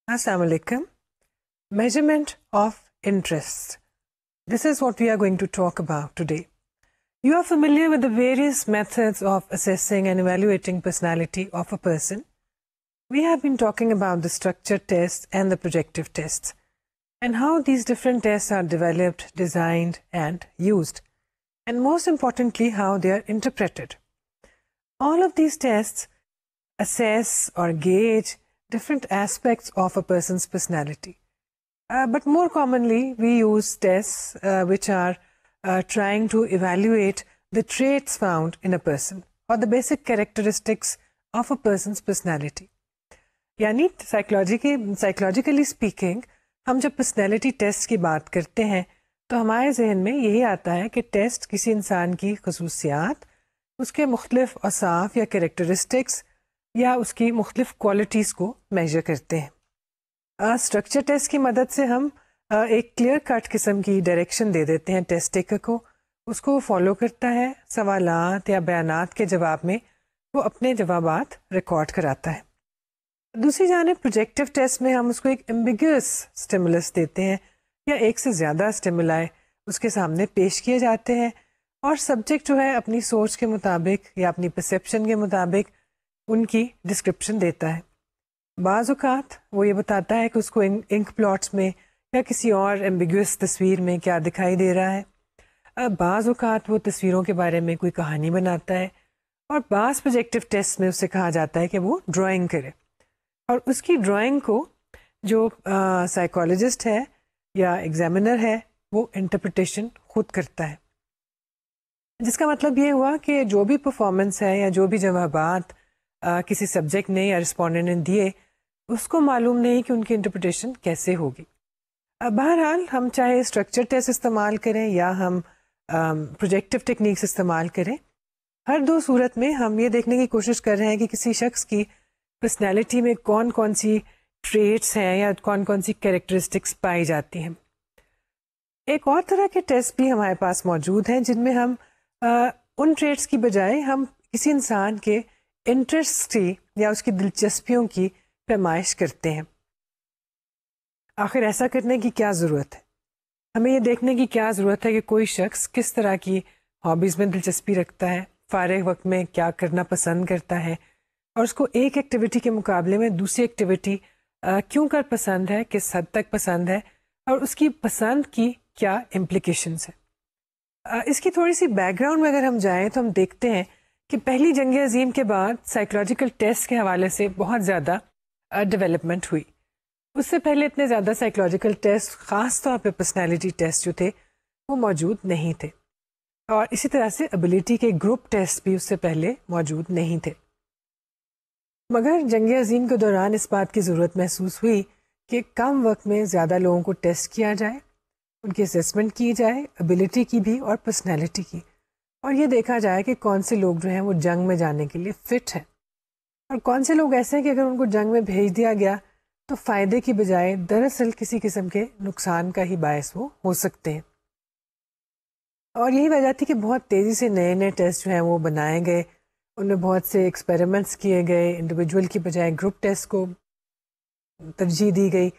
Assalamu alaikum. Measurement of interest. This is what we are going to talk about today. You are familiar with the various methods of assessing and evaluating personality of a person. We have been talking about the structure tests and the projective tests, and how these different tests are developed, designed, and used, and most importantly, how they are interpreted. All of these tests assess or gauge different aspects of a person's personality. But more commonly, we use tests which are trying to evaluate the traits found in a person or the basic characteristics of a person's personality. یعنی psychologically speaking ہم جب personality test کی بات کرتے ہیں تو ہمارے ذہن میں یہی آتا ہے کہ ٹیسٹ کسی انسان کی خصوصیات، اس کے مختلف اوصاف یا کریکٹرسٹکس یا اس کی مختلف کوالٹیز کو میجر کرتے ہیں. اسٹرکچر ٹیسٹ کی مدد سے ہم ایک کلیئر کٹ قسم کی ڈائریکشن دے دیتے ہیں ٹیسٹ ٹیکر کو، اس کو فالو کرتا ہے، سوالات یا بیانات کے جواب میں وہ اپنے جوابات ریکارڈ کراتا ہے. دوسری جانب پروجیکٹیو ٹیسٹ میں ہم اس کو ایک ایمبیگیوس اسٹیمولس دیتے ہیں یا ایک سے زیادہ اسٹیمولائی اس کے سامنے پیش کیے جاتے ہیں، اور سبجیکٹ جو ہے اپنی سوچ کے مطابق یا اپنی پرسیپشن کے مطابق ان کی ڈسکرپشن دیتا ہے. بعض اوقات وہ یہ بتاتا ہے کہ اس کو انک پلاٹس میں یا کسی اور ایمبیگیوس تصویر میں کیا دکھائی دے رہا ہے. بعض اوقات وہ تصویروں کے بارے میں کوئی کہانی بناتا ہے، اور بعض پروجیکٹیو ٹیسٹ میں اس سے کہا جاتا ہے کہ وہ ڈرائنگ کرے، اور اس کی ڈرائنگ کو جو سائیکالوجسٹ ہے یا ایگزامینر ہے وہ انٹرپریٹیشن خود کرتا ہے. جس کا مطلب یہ ہوا کہ جو بھی پرفارمنس ہے یا جو بھی جوابات کسی سبجیکٹ نے یا رسپونڈنٹ نے دیے، اس کو معلوم نہیں کہ ان کی انٹرپریٹیشن کیسے ہوگی. بہرحال ہم چاہے اسٹرکچر ٹیسٹ استعمال کریں یا ہم پروجیکٹیو ٹیکنیکس استعمال کریں، ہر دو صورت میں ہم یہ دیکھنے کی کوشش کر رہے ہیں کہ کسی شخص کی پرسنالٹی میں کون کون سی ٹریٹس ہیں یا کون کون سی کیریکٹرسٹکس پائی جاتی ہیں. ایک اور طرح کے ٹیسٹ بھی ہمارے پاس موجود ہیں جن میں ہم ان ٹریٹس کی بجائے ہم کسی انسان کے انٹرسٹ کی یا اس کی دلچسپیوں کی پیمائش کرتے ہیں. آخر ایسا کرنے کی کیا ضرورت ہے؟ ہمیں یہ دیکھنے کی کیا ضرورت ہے کہ کوئی شخص کس طرح کی ہابیز میں دلچسپی رکھتا ہے، فارغ وقت میں کیا کرنا پسند کرتا ہے، اور اس کو ایک ایکٹیویٹی کے مقابلے میں دوسری ایکٹیویٹی کیوں کر پسند ہے، کس حد تک پسند ہے، اور اس کی پسند کی کیا امپلیکیشنس ہیں. اس کی تھوڑی سی بیک گراؤنڈ میں اگر ہم جائیں تو ہم دیکھتے ہیں کہ پہلی جنگ عظیم کے بعد سائیکولوجیکل ٹیسٹ کے حوالے سے بہت زیادہ ڈیولپمنٹ ہوئی. اس سے پہلے اتنے زیادہ سائیکولوجیکل ٹیسٹ، خاص طور پہ پرسنالٹی ٹیسٹ جو تھے وہ موجود نہیں تھے، اور اسی طرح سے ابیلٹی کے گروپ ٹیسٹ بھی اس سے پہلے موجود نہیں تھے. مگر جنگ عظیم کے دوران اس بات کی ضرورت محسوس ہوئی کہ کم وقت میں زیادہ لوگوں کو ٹیسٹ کیا جائے، ان کی اسیسمنٹ کی جائے، ابیلٹی کی بھی اور پرسنالٹی کی، اور یہ دیکھا جائے کہ کون سے لوگ جو ہیں وہ جنگ میں جانے کے لیے فٹ ہیں، اور کون سے لوگ ایسے ہیں کہ اگر ان کو جنگ میں بھیج دیا گیا تو فائدے کی بجائے دراصل کسی قسم کے نقصان کا ہی باعث وہ ہو سکتے ہیں. اور یہی وجہ تھی کہ بہت تیزی سے نئے نئے ٹیسٹ جو ہیں وہ بنائے گئے، ان میں بہت سے ایکسپیریمنٹس کیے گئے، انڈیویجول کی بجائے گروپ ٹیسٹ کو ترجیح دی گئی،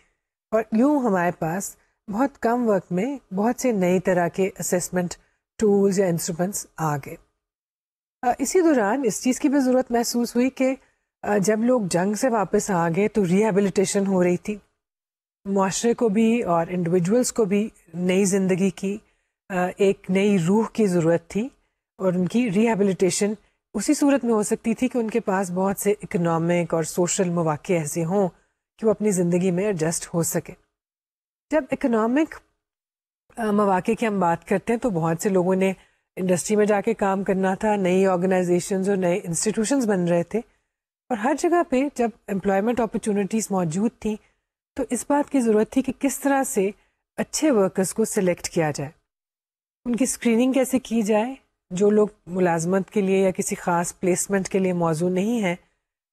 اور یوں ہمارے پاس بہت کم وقت میں بہت سے نئی طرح کے اسیسمنٹ ٹولز یا انسٹرومنٹس آ گئے. اسی دوران اس چیز کی بھی ضرورت محسوس ہوئی کہ جب لوگ جنگ سے واپس آ گئے تو ریہیبلیٹیشن ہو رہی تھی، معاشرے کو بھی اور انڈیویجولس کو بھی نئی زندگی کی ایک نئی روح کی ضرورت تھی، اور ان کی ریہیبلیٹیشن اسی صورت میں ہو سکتی تھی کہ ان کے پاس بہت سے اکنامک اور سوشل مواقع ایسے ہوں کہ وہ اپنی زندگی میں ایڈجسٹ ہو سکے. جب اکنامک مواقع کی ہم بات کرتے ہیں تو بہت سے لوگوں نے انڈسٹری میں جا کے کام کرنا تھا، نئی آرگنائزیشنز اور نئے انسٹیٹیوشنز بن رہے تھے، اور ہر جگہ پہ جب امپلائمنٹ اپرچونیٹیز موجود تھیں تو اس بات کی ضرورت تھی کہ کس طرح سے اچھے ورکرز کو سلیکٹ کیا جائے، ان کی اسکریننگ کیسے کی جائے، جو لوگ ملازمت کے لیے یا کسی خاص پلیسمنٹ کے لیے موزوں نہیں ہیں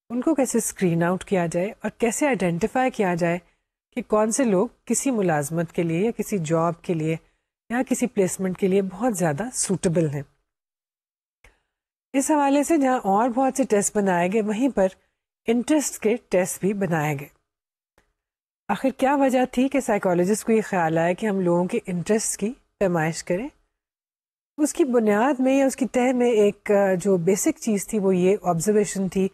ان کو کیسے اسکرین آؤٹ کیا جائے، اور کیسے آئیڈینٹیفائی کیا جائے کہ کون سے لوگ کسی ملازمت کے لیے یا کسی جاب کے لیے یا کسی پلیسمنٹ کے لیے بہت زیادہ سوٹیبل ہیں. اس حوالے سے جہاں اور بہت سے ٹیسٹ بنائے گئے، وہیں پر انٹرسٹ کے ٹیسٹ بھی بنائے گئے. آخر کیا وجہ تھی کہ سائیکالوجسٹ کو یہ خیال آیا کہ ہم لوگوں کے انٹرسٹ کی پیمائش کریں؟ اس کی بنیاد میں یا اس کی تہ میں ایک جو بیسک چیز تھی وہ یہ آبزرویشن تھی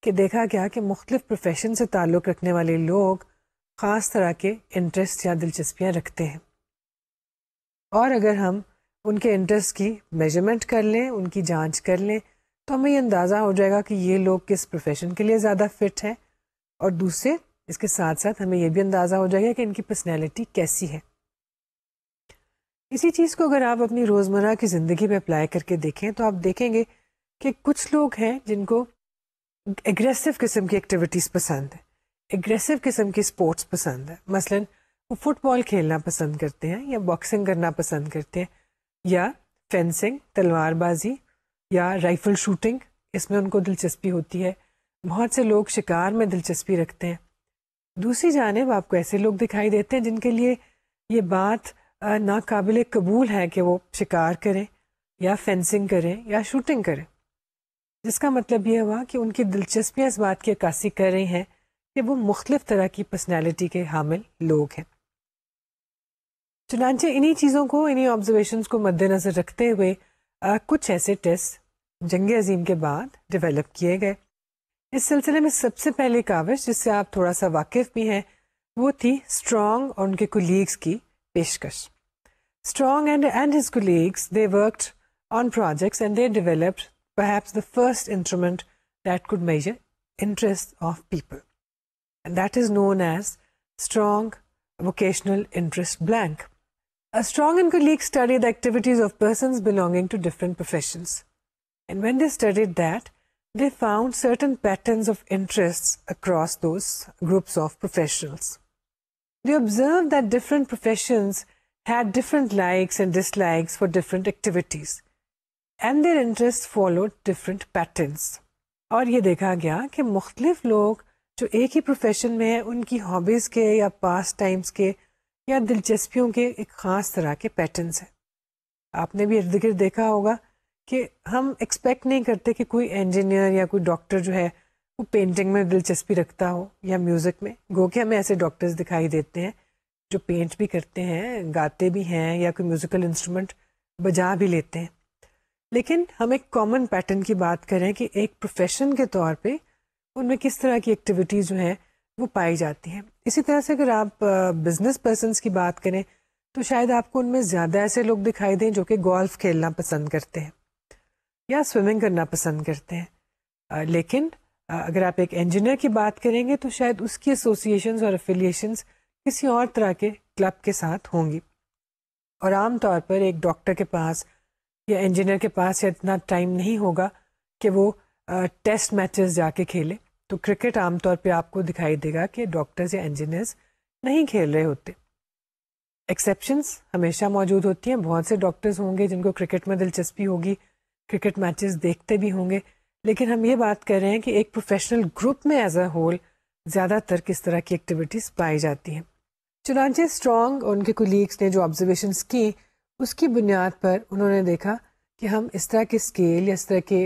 کہ دیکھا گیا کہ مختلف پروفیشن سے تعلق رکھنے والے لوگ خاص طرح کے انٹرسٹ یا دلچسپیاں رکھتے ہیں، اور اگر ہم ان کے انٹرسٹ کی میجرمنٹ کر لیں، ان کی جانچ کر لیں، تو ہمیں یہ اندازہ ہو جائے گا کہ یہ لوگ کس پروفیشن کے لیے زیادہ فٹ ہیں، اور دوسرے اس کے ساتھ ساتھ ہمیں یہ بھی اندازہ ہو جائے گا کہ ان کی پرسنالٹی کیسی ہے۔ اسی چیز کو اگر آپ اپنی روزمرہ کی زندگی میں اپلائی کر کے دیکھیں تو آپ دیکھیں گے کہ کچھ لوگ ہیں جن کو اگریسو قسم کی ایکٹیویٹیز پسند ہے، اگریسو قسم کی اسپورٹس پسند ہے، مثلاً وہ فٹ بال کھیلنا پسند کرتے ہیں یا باکسنگ کرنا پسند کرتے ہیں یا فینسنگ تلوار بازی یا رائفل شوٹنگ، اس میں ان کو دلچسپی ہوتی ہے۔ بہت سے لوگ شکار میں دلچسپی رکھتے ہیں۔ دوسری جانب آپ کو ایسے لوگ دکھائی دیتے ہیں جن کے لیے یہ بات ناقابل قبول ہے کہ وہ شکار کریں یا فینسنگ کریں یا شوٹنگ کریں، جس کا مطلب یہ ہوا کہ ان کی دلچسپیاں اس بات کی عکاسی کر رہی ہیں کہ وہ مختلف طرح کی پرسنالٹی کے حامل لوگ ہیں۔ چنانچہ انہی چیزوں کو، انہی آبزرویشنز کو مد نظر رکھتے ہوئے کچھ ایسے ٹیسٹ جنگ عظیم کے بعد ڈیولپ کیے گئے۔ اس سلسلے میں سب سے پہلی کاوش جس سے آپ تھوڑا سا واقف بھی ہیں وہ تھی اسٹرانگ اور ان کے کولیگس کی پیشکش۔ Strong and his colleagues, they worked on projects and they developed perhaps the first instrument that could measure interest of people, and that is known as strong vocational interest blank. A strong and colleague study the activities of persons belonging to different professions, and when they studied that, they found certain patterns of interests across those groups of professionals. They observed that different professions had different likes and dislikes for different activities, and their interests followed different patterns. اور یہ دیکھا گیا کہ مختلف لوگ جو ایک ہی profession میں ہیں ان کی ہابیز کے یا پاس ٹائمز کے یا دلچسپیوں کے ایک خاص طرح کے پیٹرنس ہیں۔ آپ نے بھی ارد گرد دیکھا ہوگا کہ ہم ایکسپیکٹ نہیں کرتے کہ کوئی انجینئر یا کوئی ڈاکٹر جو ہے وہ پینٹنگ میں دلچسپی رکھتا ہو یا میوزک میں، گو کہ ہمیں ایسے ڈاکٹرز دکھائی دیتے ہیں جو پینٹ بھی کرتے ہیں، گاتے بھی ہیں یا کوئی میوزیکل انسٹرومنٹ بجا بھی لیتے ہیں۔ لیکن ہم ایک کامن پیٹرن کی بات کریں کہ ایک پروفیشن کے طور پہ ان میں کس طرح کی ایکٹیویٹیز جو ہیں وہ پائی جاتی ہیں۔ اسی طرح سے اگر آپ بزنس پرسنس کی بات کریں تو شاید آپ کو ان میں زیادہ ایسے لوگ دکھائی دیں جو کہ گولف کھیلنا پسند کرتے ہیں یا سوئمنگ کرنا پسند کرتے ہیں، لیکن اگر آپ ایک انجینئر کی بات کریں گے تو شاید اس کی ایسوسیشنز اور افیلیشنز کسی اور طرح کے کلب کے ساتھ ہوں گی، اور عام طور پر ایک ڈاکٹر کے پاس یا انجینئر کے پاس اتنا ٹائم نہیں ہوگا کہ وہ ٹیسٹ میچز جا کے کھیلے۔ تو کرکٹ عام طور پہ آپ کو دکھائی دے گا کہ ڈاکٹرز یا انجینئرز نہیں کھیل رہے ہوتے۔ ایکسیپشنز ہمیشہ موجود ہوتی ہیں، بہت سے ڈاکٹرز ہوں گے جن کو کرکٹ میں دلچسپی ہوگی، کرکٹ میچز دیکھتے بھی ہوں گے، لیکن ہم یہ بات کر رہے ہیں کہ ایک پروفیشنل گروپ میں ایز اے ہول زیادہ تر کس طرح کی ایکٹیویٹیز پائی جاتی ہیں۔ چنانچہ اسٹرانگ اور ان کے کولیگس نے جو آبزرویشنس کی اس کی بنیاد پر انہوں نے دیکھا کہ ہم اس طرح کے اسکیل یا اس طرح کے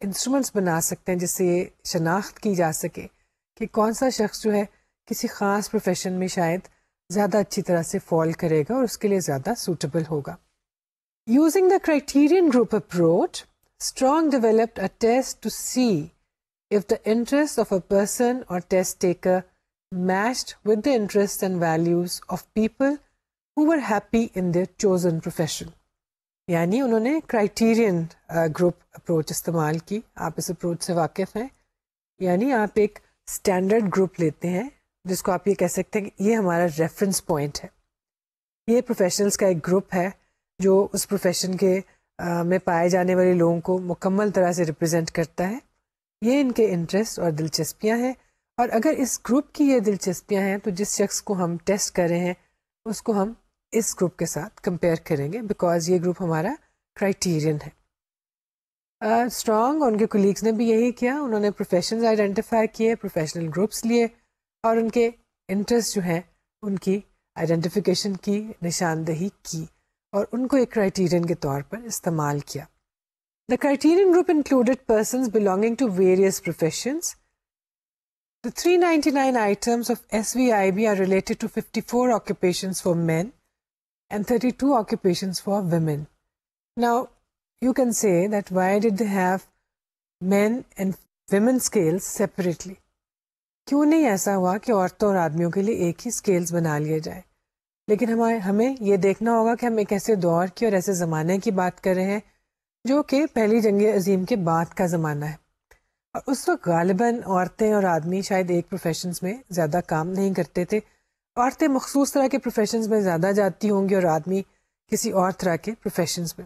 انسٹرومنٹس بنا سکتے ہیں جس سے یہ شناخت کی جا سکے کہ کون سا شخص جو ہے کسی خاص پروفیشن میں شاید زیادہ اچھی طرح سے فال کرے گا اور اس کے لیے زیادہ سوٹیبل ہوگا۔ Using the criterion group approach, Strong developed a test to see if the interests of a person or test taker matched with the interests and values of people who were happy in their chosen profession. یعنی انہوں نے criterion group approach استعمال کی۔ آپ اس approach سے واقف ہیں، یعنی آپ ایک اسٹینڈرڈ گروپ لیتے ہیں جس کو آپ یہ کہہ سکتے ہیں کہ یہ ہمارا ریفرنس پوائنٹ ہے، یہ پروفیشنلز کا ایک گروپ ہے جو اس پروفیشن کے میں پائے جانے والے لوگوں کو مکمل طرح سے ریپرزینٹ کرتا ہے، یہ ان کے انٹرسٹ اور دلچسپیاں ہیں، اور اگر اس گروپ کی یہ دلچسپیاں ہیں تو جس شخص کو ہم ٹیسٹ کر رہے ہیں اس کو ہم اس گروپ کے ساتھ کمپیئر کریں گے بیکاز یہ گروپ ہمارا کرائٹیرین ہے۔ اسٹرانگ اور ان کے کولیگس نے بھی یہی کیا، انہوں نے پروفیشنز آئیڈینٹیفائی کیے، پروفیشنل گروپس لیے اور ان کے انٹرسٹ جو ہیں ان کی آئیڈینٹیفیکیشن کی، نشاندہی کی اور ان کو ایک کرائٹیرین کے طور پر استعمال کیا۔ The criterion group included persons belonging to various professions. The 399 items of SVIB are related to 54 occupations for men and 32 occupations for women. Now, you can say that why did they have men and women scales separately? کیوں نہیں ایسا ہوا کہ عورتوں اور آدمیوں کے لیے ایک ہی اسکیلز بنا لیے جائے؟ لیکن ہمیں یہ دیکھنا ہوگا کہ ہم ایک ایسے دور کی اور ایسے زمانے کی بات کر رہے ہیں جو کہ پہلی جنگ عظیم کے بعد کا زمانہ ہے، اور اس وقت غالباً عورتیں اور آدمی شاید ایک پروفیشنز میں زیادہ کام نہیں کرتے تھے. عورتیں مخصوص طرح کے پروفیشنز میں زیادہ جاتی ہوں گی اور آدمی کسی اور طرح کے پروفیشنز میں.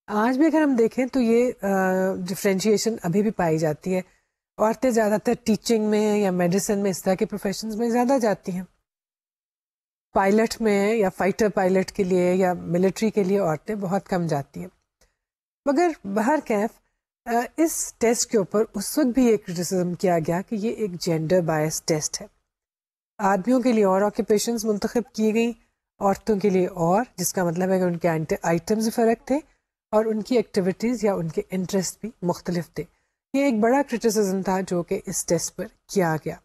آج بھی اگر ہم دیکھیں تو یہ ڈفرینشیشن ابھی بھی پائی جاتی ہے. عورتیں زیادہ تر ٹیچنگ میں یا میڈیسن میں اس طرح کے پروفیشنز میں زیادہ جاتی ہیں. پائلٹ میں یا فائٹر پائلٹ کے لیے یا ملٹری کے لیے عورتیں بہت کم جاتی ہیں. مگر بہر کیف اس ٹیسٹ کے اوپر اس وقت بھی ایک کرٹیسزم کیا گیا کہ یہ ایک جینڈر بائس ٹیسٹ ہے. آدمیوں کے لیے اور آکوپیشنز منتخب کی گئیں، عورتوں کے لیے اور، جس کا مطلب ہے کہ ان کے آئٹمز فرق تھے اور ان کی ایکٹیویٹیز یا ان کے انٹرسٹ بھی مختلف تھے. یہ ایک بڑا کرٹیسزم تھا جو کہ اس ٹیسٹ پر کیا گیا.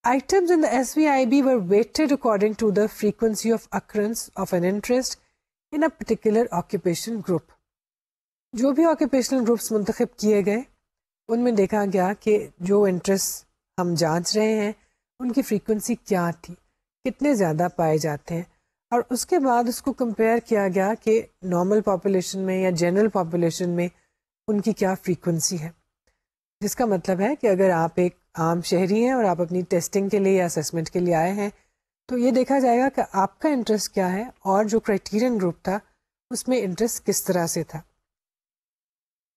Items in the SVIB were weighted according to the frequency of occurrence of an interest in a particular occupation group. جو بھی آکوپیشنل گروپس منتخب کیے گئے ان میں دیکھا گیا کہ جو انٹرسٹ ہم جانچ رہے ہیں ان کی فریکوینسی کیا تھی، کتنے زیادہ پائے جاتے ہیں، اور اس کے بعد اس کو کمپیئر کیا گیا کہ نارمل پاپولیشن میں یا جنرل پاپولیشن میں ان کی کیا فریکوینسی ہے. جس کا مطلب ہے کہ اگر آپ ایک عام شہری ہیں اور آپ اپنی ٹیسٹنگ کے لیے یا اسیسمنٹ کے لیے آئے ہیں تو یہ دیکھا جائے گا کہ آپ کا انٹرسٹ کیا ہے اور جو کرائٹیرین گروپ تھا اس میں انٹرسٹ کس طرح سے تھا.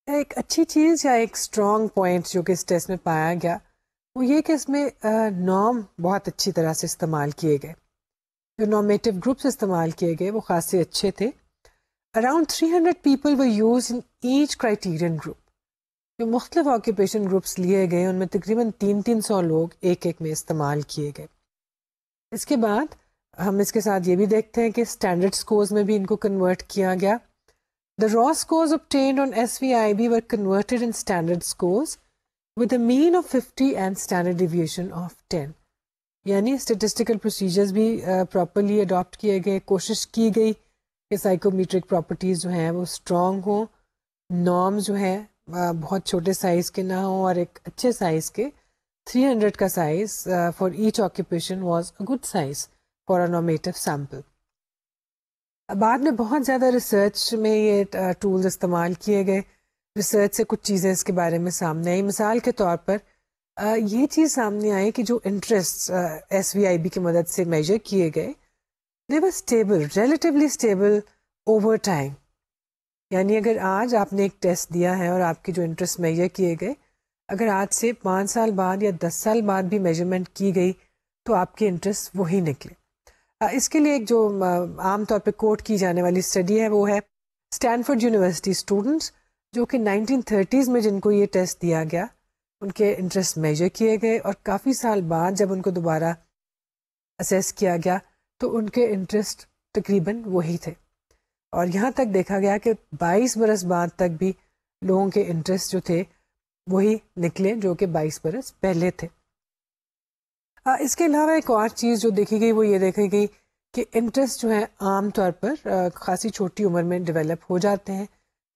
ایک اچھی چیز یا ایک اسٹرانگ پوائنٹ جو کہ اس ٹیسٹ میں پایا گیا وہ یہ کہ اس میں نارم بہت اچھی طرح سے استعمال کیے گئے. جو نارمیٹیو گروپس استعمال کیے گئے وہ خاصے اچھے تھے. Around 300 people were used in each criterion group. جو مختلف آکوپیشن گروپس لیے گئے ان میں تقریباً 300 لوگ ایک میں استعمال کیے گئے. اس کے بعد ہم اس کے ساتھ یہ بھی دیکھتے ہیں کہ اسٹینڈرڈ اسکورز میں بھی ان کو کنورٹ کیا گیا. The raw scores obtained on SVIB were converted in standard scores with a mean of 50 and standard deviation of 10. یعنی اسٹیٹسٹیکل پروسیجرز بھی پراپرلی اڈاپٹ کیے گئے. کوشش کی گئی کہ سائیکومیٹرک پراپرٹیز جو ہیں وہ اسٹرانگ ہوں، نارم جو ہیں بہت چھوٹے سائز کے نہ ہوں، اور ایک اچھے سائز کے 300 کا size for each occupation was a good size for a normative sample. بعد میں بہت زیادہ ریسرچ میں یہ ٹولز استعمال کیے گئے. ریسرچ سے کچھ چیزیں اس کے بارے میں سامنے آئی. مثال کے طور پر یہ چیز سامنے آئی کہ جو انٹرسٹ SVIB کی مدد سے میجر کیے گئے they were stable, relatively stable over time. یعنی اگر آج آپ نے ایک ٹیسٹ دیا ہے اور آپ کے جو انٹرسٹ میجر کیے گئے، اگر آج سے 5 سال بعد یا 10 سال بعد بھی میجرمنٹ کی گئی تو آپ کے انٹرسٹ وہی نکلے. اس کے لیے ایک جو عام طور پہ کوٹ کی جانے والی اسٹڈی ہے وہ ہے اسٹینفورڈ یونیورسٹی اسٹوڈنٹس جو کہ 1930s میں جن کو یہ ٹیسٹ دیا گیا ان کے انٹرسٹ میجر کیے گئے، اور کافی سال بعد جب ان کو دوبارہ اسیس کیا گیا تو ان کے انٹرسٹ تقریباً وہی تھے. اور یہاں تک دیکھا گیا کہ 22 برس بعد تک بھی لوگوں کے انٹرسٹ جو تھے وہی نکلے جو کہ 22 برس پہلے تھے. اس کے علاوہ ایک اور چیز جو دیکھی گئی وہ یہ دیکھی گئی کہ انٹرسٹ جو ہے عام طور پر خاصی چھوٹی عمر میں ڈیولپ ہو جاتے ہیں.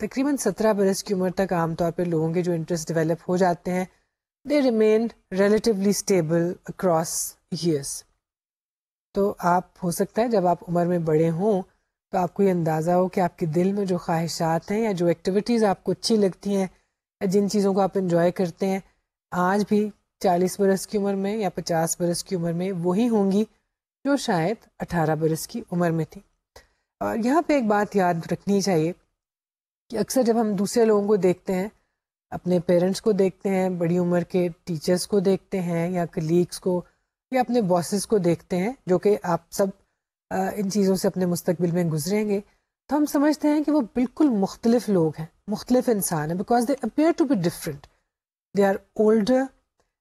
تقریباً 17 برس کی عمر تک عام طور پہ لوگوں کے جو انٹرسٹ ڈیولپ ہو جاتے ہیں they remain relatively stable across years. تو آپ ہو سکتا ہے جب آپ عمر میں بڑے ہوں تو آپ کو یہ اندازہ ہو کہ آپ کے دل میں جو خواہشات ہیں یا جو ایکٹیویٹیز آپ کو اچھی لگتی ہیں یا جن چیزوں کو آپ انجوائے کرتے ہیں آج بھی 40 برس کی عمر میں یا 50 برس کی عمر میں وہی ہوں گی جو شاید 18 برس کی عمر میں تھی. اور یہاں پہ ایک بات یاد رکھنی چاہیے کہ اکثر جب ہم دوسرے لوگوں کو دیکھتے ہیں، اپنے پیرنٹس کو دیکھتے ہیں، بڑی عمر کے ٹیچرس کو دیکھتے ہیں یا کلیگس کو یا اپنے باسز کو دیکھتے ہیں جو کہ آپ سب ان چیزوں سے اپنے مستقبل میں گزریں گے، تو ہم سمجھتے ہیں کہ وہ بالکل مختلف لوگ ہیں، مختلف انسان ہیں، because they appear to be different. They are older,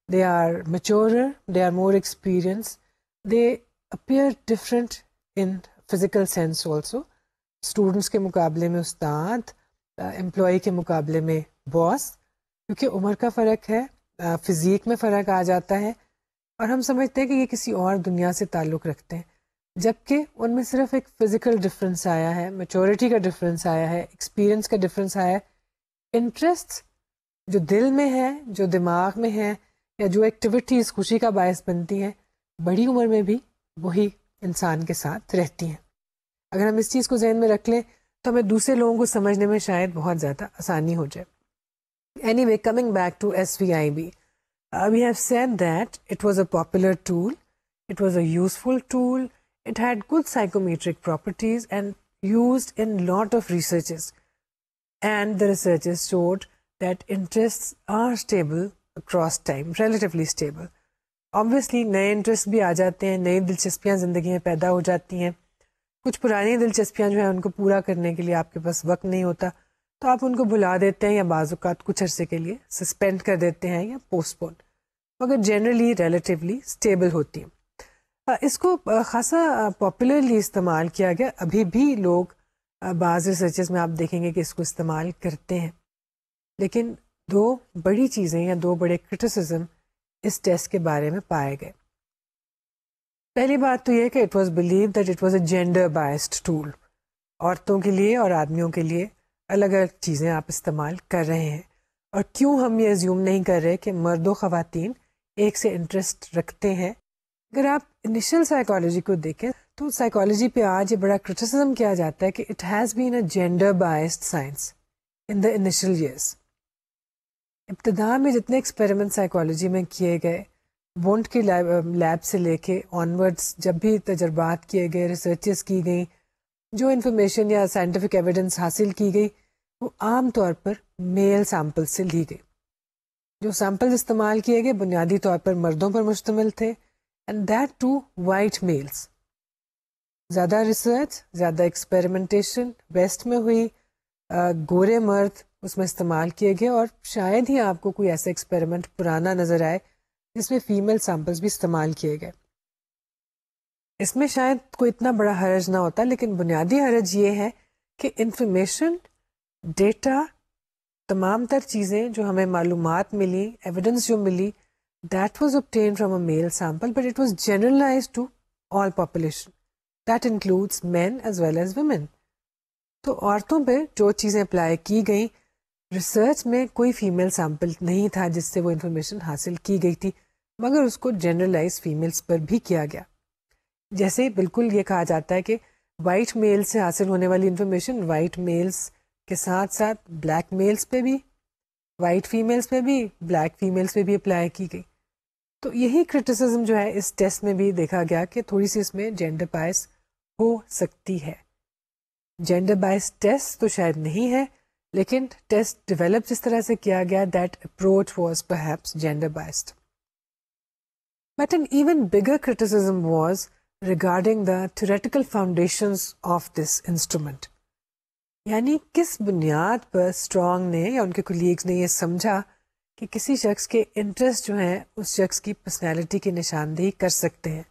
they are maturer, they are more experience, they appear different in physical sense also. Students کے مقابلے میں استاد، امپلائی کے مقابلے میں باس، کیونکہ عمر کا فرق ہے، فزیک میں فرق آ جاتا ہے اور ہم سمجھتے ہیں کہ یہ کسی اور دنیا سے تعلق رکھتے ہیں، جبکہ ان میں صرف ایک فزیکل ڈفرینس آیا ہے، میچورٹی کا ڈفرینس آیا ہے، ایکسپیرئنس کا ڈفرینس آیا ہے. انٹرسٹ جو دل میں ہے، جو دماغ میں ہے، یا جو ایکٹیویٹیز خوشی کا باعث بنتی ہیں، بڑی عمر میں بھی وہی انسان کے ساتھ رہتی ہیں. اگر ہم اس چیز کو ذہن میں رکھ لیں تو ہمیں دوسرے لوگوں کو سمجھنے میں شاید بہت زیادہ آسانی ہو جائے. Anyway, coming back to SVIB, we have said that it was a popular tool, it was a useful tool, it had good psychometric properties and used in lot of researches. And the researchers showed that interests are stable across time, relatively stable. Obviously, نئے interest بھی آ جاتے ہیں، نئی دلچسپیاں زندگی میں پیدا ہو جاتی ہیں. کچھ پرانی دلچسپیاں جو ہیں ان کو پورا کرنے کے لیے آپ کے پاس وقت نہیں ہوتا، تو آپ ان کو بھلا دیتے ہیں یا بعض اوقات کچھ عرصے کے لیے سسپینڈ کر دیتے ہیں یا پوسٹ پون، مگر جنرلی ریلیٹیولی اسٹیبل ہوتی ہیں. اس کو خاصا پاپولرلی استعمال کیا گیا. ابھی بھی لوگ بعض ریسرچز میں آپ دیکھیں گے کہ اس کو استعمال کرتے ہیں. لیکن دو بڑی چیزیں یا دو بڑے کرٹیسزم اس ٹیسٹ کے بارے میں پائے گئے. پہلی بات تو یہ کہ it was believe that it was a gender biased tool. عورتوں کے لیے اور آدمیوں کے لیے الگ الگ چیزیں آپ استعمال کر رہے ہیں، اور کیوں ہم یہ ازیوم نہیں کر رہے کہ مرد و خواتین ایک سے انٹرسٹ رکھتے ہیں. اگر آپ انیشل سائیکالوجی کو دیکھیں تو سائیکالوجی پہ آج یہ بڑا کرٹیسزم کیا جاتا ہے کہ it has been a gender biased science in the initial years. ابتدا میں جتنے ایکسپیریمنٹ سائیکالوجی میں کیے گئے، وونٹ کی لیب سے لے کے آنورڈس، جب بھی تجربات کیے گئے، ریسرچز کی گئیں، جو انفارمیشن یا سائنٹیفک ایویڈنس حاصل کی گئی، وہ عام طور پر میل سیمپل سے لی گئی. جو سیمپلز استعمال کیے گئے بنیادی طور پر مردوں پر مشتمل تھے، and that too white males. زیادہ ریسرچ، زیادہ ایکسپیریمنٹیشن ویسٹ میں ہوئی، گورے مرد اس میں استعمال کیے گئے، اور شاید ہی آپ کو کوئی ایسا ایکسپیریمنٹ پرانا نظر آئے جس میں فیمیل سیمپلز بھی استعمال کیے گئے. اس میں شاید کوئی اتنا بڑا حرج نہ ہوتا، لیکن بنیادی حرج یہ ہے کہ انفارمیشن، ڈیٹا، تمام تر چیزیں جو ہمیں معلومات ملی، ایویڈنس جو ملی، that was obtained from a male sample, but it was generalized to all population. That includes men as well as women. تو عورتوں پہ جو چیزیں اپلائی کی گئیں، ریسرچ میں کوئی فیمیل سیمپل نہیں تھا جس سے وہ انفارمیشن حاصل کی گئی تھی، مگر اس کو جنرلائز فیمیلز پر بھی کیا گیا. جیسے بالکل یہ کہا جاتا ہے کہ وائٹ میل سے حاصل ہونے والی انفارمیشن وائٹ میلز کے ساتھ ساتھ بلیک میلز پہ بھی، وائٹ فیمیلز پہ بھی، بلیک فیمیلز پہ بھی اپلائی کی گئی. تو یہی کرٹیسزم جو ہے اس ٹیسٹ میں بھی دیکھا گیا کہ تھوڑی سی اس میں جینڈر بائس ہو سکتی ہے. جینڈر بائس ٹیسٹ تو شاید نہیں ہے، لیکن ٹیسٹ ڈیولپ جس طرح سے کیا گیا، that approach was perhaps gender biased. But N even bigger criticism was regarding the theoretical foundations of this instrument. یعنی کس بنیاد پر اسٹرانگ نے یا ان کے کولیگز نے یہ سمجھا کہ کسی شخص کے انٹرسٹ جو ہیں اس شخص کی پرسنالٹی کی نشاندہی کر سکتے ہیں.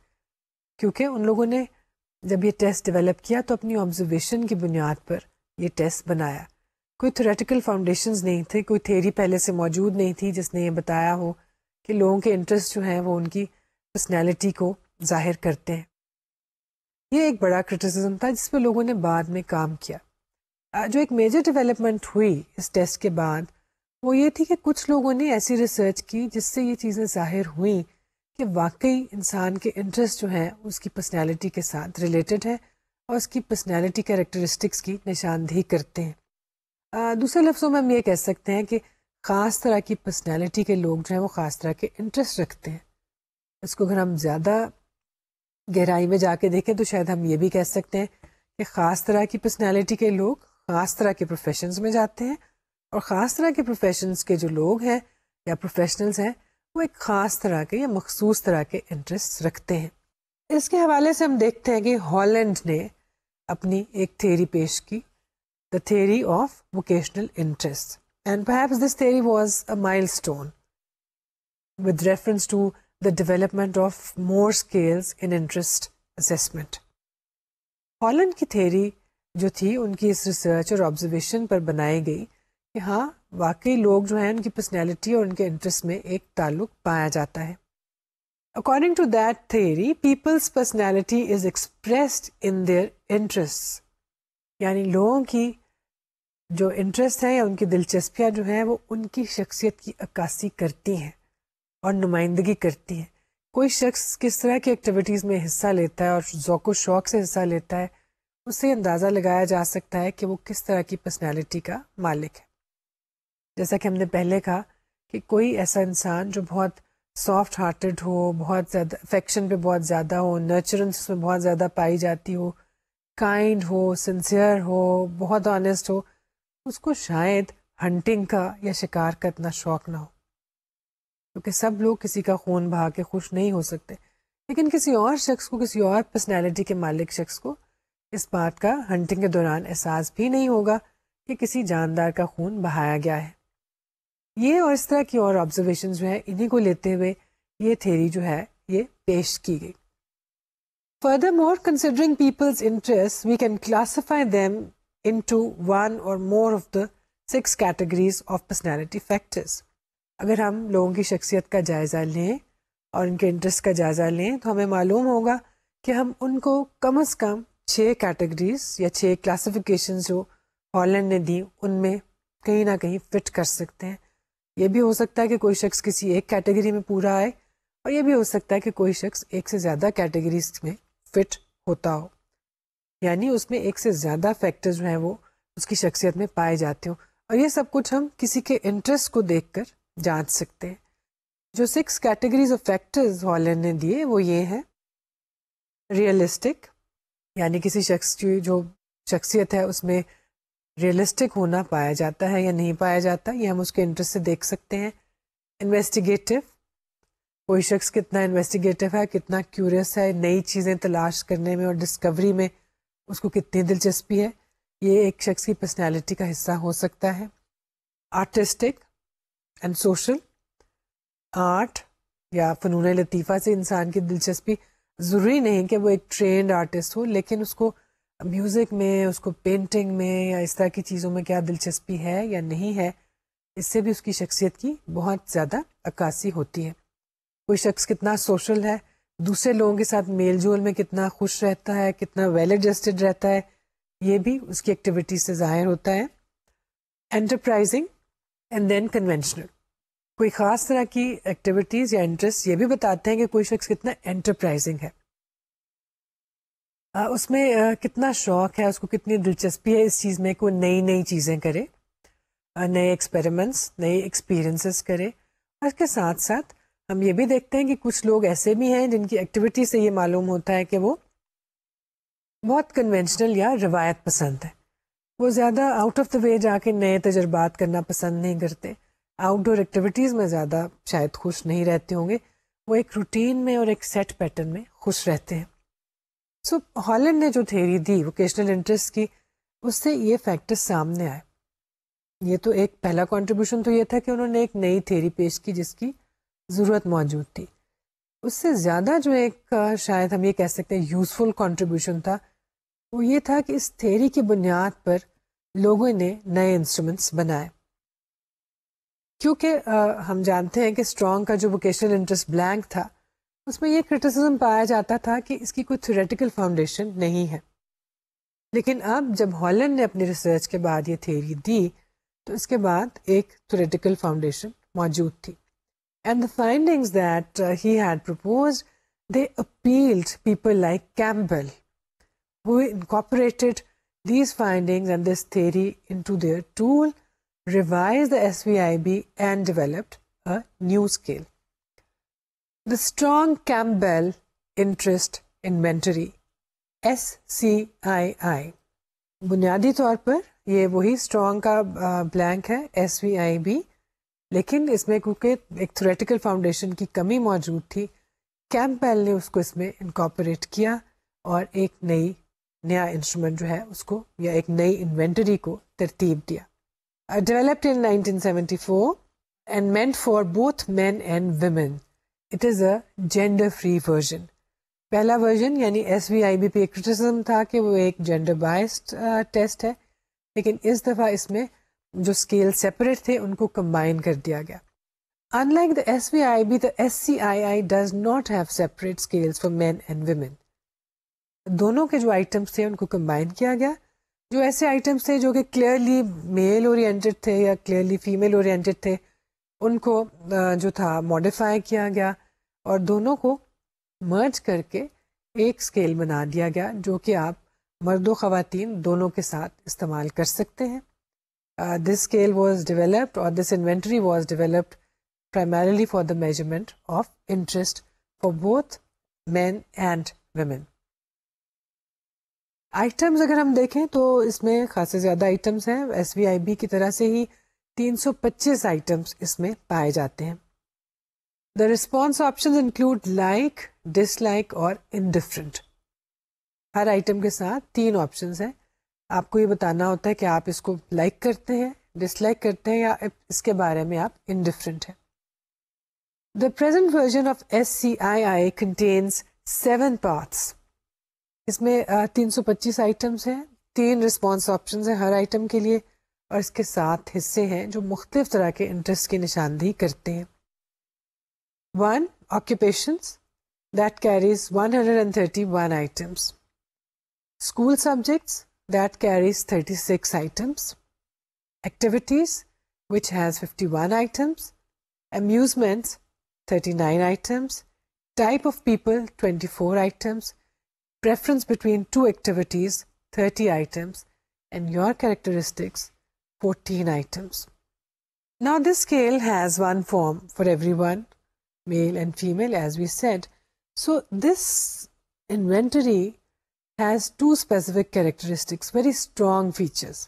کیونکہ ان لوگوں نے جب یہ ٹیسٹ ڈیولپ کیا تو اپنی آبزرویشن کی بنیاد پر یہ ٹیسٹ بنایا. کوئی تھیوریٹیکل فاؤنڈیشنز نہیں تھے، کوئی تھیوری پہلے سے موجود نہیں تھی جس نے یہ بتایا ہو کہ لوگوں کے انٹرسٹ جو ہیں وہ ان کی پرسنالٹی کو ظاہر کرتے ہیں. یہ ایک بڑا کرٹیسزم تھا جس پہ لوگوں نے بعد میں کام کیا. جو ایک میجر ڈیولپمنٹ ہوئی اس ٹیسٹ کے بعد وہ یہ تھی کہ کچھ لوگوں نے ایسی ریسرچ کی جس سے یہ چیزیں ظاہر ہوئیں کہ واقعی انسان کے انٹرسٹ جو ہیں اس کی پرسنالٹی کے ساتھ ریلیٹڈ ہے اور اس کی پرسنالٹی کیریکٹرسٹکس کی نشاندہی کرتے ہیں. دوسرے لفظوں میں ہم یہ کہہ سکتے ہیں کہ خاص طرح کی پرسنالٹی کے لوگ جو ہیں وہ خاص طرح کے انٹرسٹ رکھتے ہیں. اس کو اگر ہم زیادہ گہرائی میں جا کے دیکھیں تو شاید ہم یہ بھی کہہ سکتے ہیں کہ خاص طرح کی پرسنالٹی کے لوگ خاص طرح کے پروفیشنز میں جاتے ہیں، اور خاص طرح کے پروفیشنز کے جو لوگ ہیں یا پروفیشنلز ہیں وہ ایک خاص طرح کے یا مخصوص طرح کے انٹرسٹ رکھتے ہیں. اس کے حوالے سے ہم دیکھتے ہیں کہ ہالینڈ نے اپنی ایک تھیوری پیش کی، the theory of vocational interest, and perhaps this theory was a milestone with reference to the development of more scales in interest assessment. Holland کی تھیوری جو تھی ان کی اس ریسرچ اور آبزرویشن پر بنائی گئی کہ ہاں واقعی لوگ جو ہیں ان کی پرسنالٹی اور ان کے انٹرسٹ میں ایک تعلق پایا جاتا ہے. According to that theory, people's personality is expressed in their interests. یعنی لوگوں کی جو انٹرسٹ ہے یا ان کی دلچسپیاں جو ہیں وہ ان کی شخصیت کی عکاسی کرتی ہیں اور نمائندگی کرتی ہیں. کوئی شخص کس طرح کی ایکٹیویٹیز میں حصہ لیتا ہے اور ذوق و شوق سے حصہ لیتا ہے, اس سے اندازہ لگایا جا سکتا ہے کہ وہ کس طرح کی پرسنالٹی کا مالک ہے. جیسا کہ ہم نے پہلے کہا کہ کوئی ایسا انسان جو بہت سافٹ ہارٹیڈ ہو, بہت زیادہ افیکشن پہ بہت زیادہ ہو, نرچرنس میں بہت زیادہ پائی جاتی ہو, کائنڈ ہو, سنسیئر ہو, بہت آنیسٹ ہو, اس کو شاید ہنٹنگ کا یا شکار کا اتنا شوق نہ ہو, کیونکہ سب لوگ کسی کا خون بہا کے خوش نہیں ہو سکتے. لیکن کسی اور شخص کو, کسی اور پرسنالٹی کے مالک شخص کو اس بات کا ہنٹنگ کے دوران احساس بھی نہیں ہوگا کہ کسی جاندار کا خون بہایا گیا ہے. یہ اور اس طرح کی اور آبزرویشن جو ہے, انہی کو لیتے ہوئے یہ تھیوری جو ہے یہ پیش کی گئی. Furthermore, considering people's interests, we can classify them into one or more of the 6 categories of personality factors. اگر ہم لوگوں کی شخصیت کا جائزہ لیں اور ان کے انٹرسٹ کا جائزہ لیں تو ہمیں معلوم ہوگا کہ ہم ان کو کم از کم 6 کیٹیگریز یا 6 کلاسیفیکیشنز جو ہالینڈ نے دی ان میں کہیں نہ کہیں فٹ کر سکتے ہیں. یہ بھی ہو سکتا ہے کہ کوئی شخص کسی ایک کیٹیگری میں پورا آئے, اور یہ بھی ہو سکتا ہے کہ کوئی شخص ایک سے زیادہ کیٹیگریز میں فٹ ہوتا ہو, یعنی اس میں ایک سے زیادہ فیکٹر جو ہیں وہ اس کی شخصیت میں پائے جاتے ہوں. اور یہ سب کچھ ہم کسی کے انٹرسٹ کو دیکھ کر جانچ سکتے ہیں. جو 6 کیٹیگریز آف فیکٹرز ہالینڈ نے دیے وہ یہ ہیں: ریئلسٹک, یعنی کسی شخص کی جو شخصیت ہے اس میں ریئلسٹک ہونا پایا جاتا ہے یا نہیں پایا جاتا, یہ ہم اس کے انٹرسٹ سے دیکھ سکتے ہیں. انویسٹیگیٹو, کوئی شخص کتنا انویسٹیگیٹو ہے, کتنا کیوریس ہے, نئی چیزیں تلاش کرنے میں اور ڈسکوری میں اس کو کتنی دلچسپی ہے, یہ ایک شخص کی پرسنالٹی کا حصہ ہو سکتا ہے. آرٹسٹک اینڈ سوشل, آرٹ یا فنون لطیفہ سے انسان کی دلچسپی ضروری نہیں کہ وہ ایک ٹرینڈ آرٹسٹ ہو, لیکن اس کو میوزک میں, اس کو پینٹنگ میں یا اس طرح کی چیزوں میں کیا دلچسپی ہے یا نہیں ہے, اس سے بھی اس کی شخصیت کی بہت زیادہ عکاسی ہوتی ہے. کوئی شخص کتنا سوشل ہے, دوسرے لوگوں کے ساتھ میل جول میں کتنا خوش رہتا ہے, کتنا ویل ایڈجسٹڈ رہتا ہے, یہ بھی اس کی ایکٹیویٹی سے ظاہر ہوتا ہے. انٹرپرائزنگ اینڈ دین کنونشنل, کوئی خاص طرح کی ایکٹیویٹیز یا انٹرسٹ یہ بھی بتاتے ہیں کہ کوئی شخص کتنا انٹرپرائزنگ ہے, اس میں کتنا شوق ہے, اس کو کتنی دلچسپی ہے اس چیز میں کہ وہ نئی نئی چیزیں کرے, نئے ایکسپیریمنٹس, نئے ایکسپیرئنسز کرے. اور اس کے ساتھ ساتھ ہم یہ بھی دیکھتے ہیں کہ کچھ لوگ ایسے بھی ہیں جن کی ایکٹیویٹی سے یہ معلوم ہوتا ہے کہ وہ بہت کنونشنل یا روایت پسند ہے. وہ زیادہ آؤٹ آف دا وے جا کے نئے تجربات کرنا پسند نہیں کرتے, آؤٹ ڈور ایکٹیویٹیز میں زیادہ شاید خوش نہیں رہتے ہوں گے, وہ ایک روٹین میں اور ایک سیٹ پیٹرن میں خوش رہتے ہیں. سو ہالینڈ نے جو تھیوری دی ووکیشنل انٹرسٹ کی, اس سے یہ فیکٹر سامنے آئے. یہ تو ایک پہلا کنٹریبیوشن تو یہ تھا کہ انہوں نے ایک نئی تھیوری پیش کی جس کی ضرورت موجود تھی. اس سے زیادہ جو ایک شاید ہم یہ کہہ سکتے ہیں یوزفل کنٹریبیوشن تھا, وہ یہ تھا کہ اس تھیوری کی بنیاد پر لوگوں نے نئے انسٹرومنٹس بنائے. کیونکہ ہم جانتے ہیں کہ اسٹرانگ کا جو ووکیشنل انٹرسٹ بلینک تھا, اس میں یہ کرٹیسزم پایا جاتا تھا کہ اس کی کوئی تھیوریٹیکل فاؤنڈیشن نہیں ہے. لیکن اب جب ہالینڈ نے اپنی ریسرچ کے بعد یہ تھیوری دی تو اس کے بعد ایک تھیوریٹیکل فاؤنڈیشن موجود تھی. And the findings that he had proposed, they appealed people like Campbell, who incorporated these findings and this theory into their tool, revised the SVIB and developed a new scale. The Strong Campbell Interest Inventory, SCII. بنیادی طور پر یہ وہی strong کا blank ہے SVIB, لیکن اس میں کیونکہ ایک تھیوریٹیکل فاؤنڈیشن کی کمی موجود تھی, کیمپیل نے اس کو اس میں انکارپوریٹ کیا اور ایک نیا انسٹرومنٹ جو ہے اس کو یا ایک نئی انوینٹری کو ترتیب دیا. Developed in 1974 and meant for both men and women. It is a gender-free version. پہلا ورژن یعنی SVIB پہ ایک کرٹیسزم تھا کہ وہ ایک جینڈر بائسڈ ٹیسٹ ہے, لیکن اس دفعہ اس میں جو اسکیل سیپریٹ تھے ان کو کمبائن کر دیا گیا. Unlike the SVIB, the SCII does not have separate scales for men and women. دونوں کے جو آئٹمس تھے ان کو کمبائن کیا گیا. جو ایسے آئٹمس تھے جو کہ کلیئرلی میل اورینٹڈ تھے یا کلیئرلی فیمیل اورینٹڈ تھے ان کو جو تھا ماڈیفائی کیا گیا اور دونوں کو مرج کر کے ایک اسکیل بنا دیا گیا جو کہ آپ مرد و خواتین دونوں کے ساتھ استعمال کر سکتے ہیں. دس اسکیل واز ڈیولپڈ اور this inventory was developed primarily for the measurement of interest for both men and women. Items اگر ہم دیکھیں تو اس میں خاصے زیادہ آئٹمز ہیں. ایس وی آئی بی کی طرح سے ہی 325 آئٹمز اس میں پائے جاتے ہیں. The response options include like, dislike اور indifferent. ہر آئٹم کے ساتھ 3 آپشنز ہیں. آپ کو یہ بتانا ہوتا ہے کہ آپ اس کو لائک کرتے ہیں, ڈس لائک کرتے ہیں یا اس کے بارے میں آپ انڈفرنٹ ہیں. The present version of SCII contains 7 parts. اس میں 325 آئٹمس ہیں, 3 رسپانس آپشنز ہیں ہر آئٹم کے لیے اور اس کے 7 حصے ہیں جو مختلف طرح کے انٹرسٹ کی نشاندہی کرتے ہیں. 1. Occupations that carries 131 items. School subjects that carries 36 items. Activities which has 51 items. Amusements 39 items, type of people 24 items, preference between 2 activities 30 items, and your characteristics 14 items. Now this scale has one form for everyone, male and female, as we said. So this inventory has 2 specific characteristics, very strong features.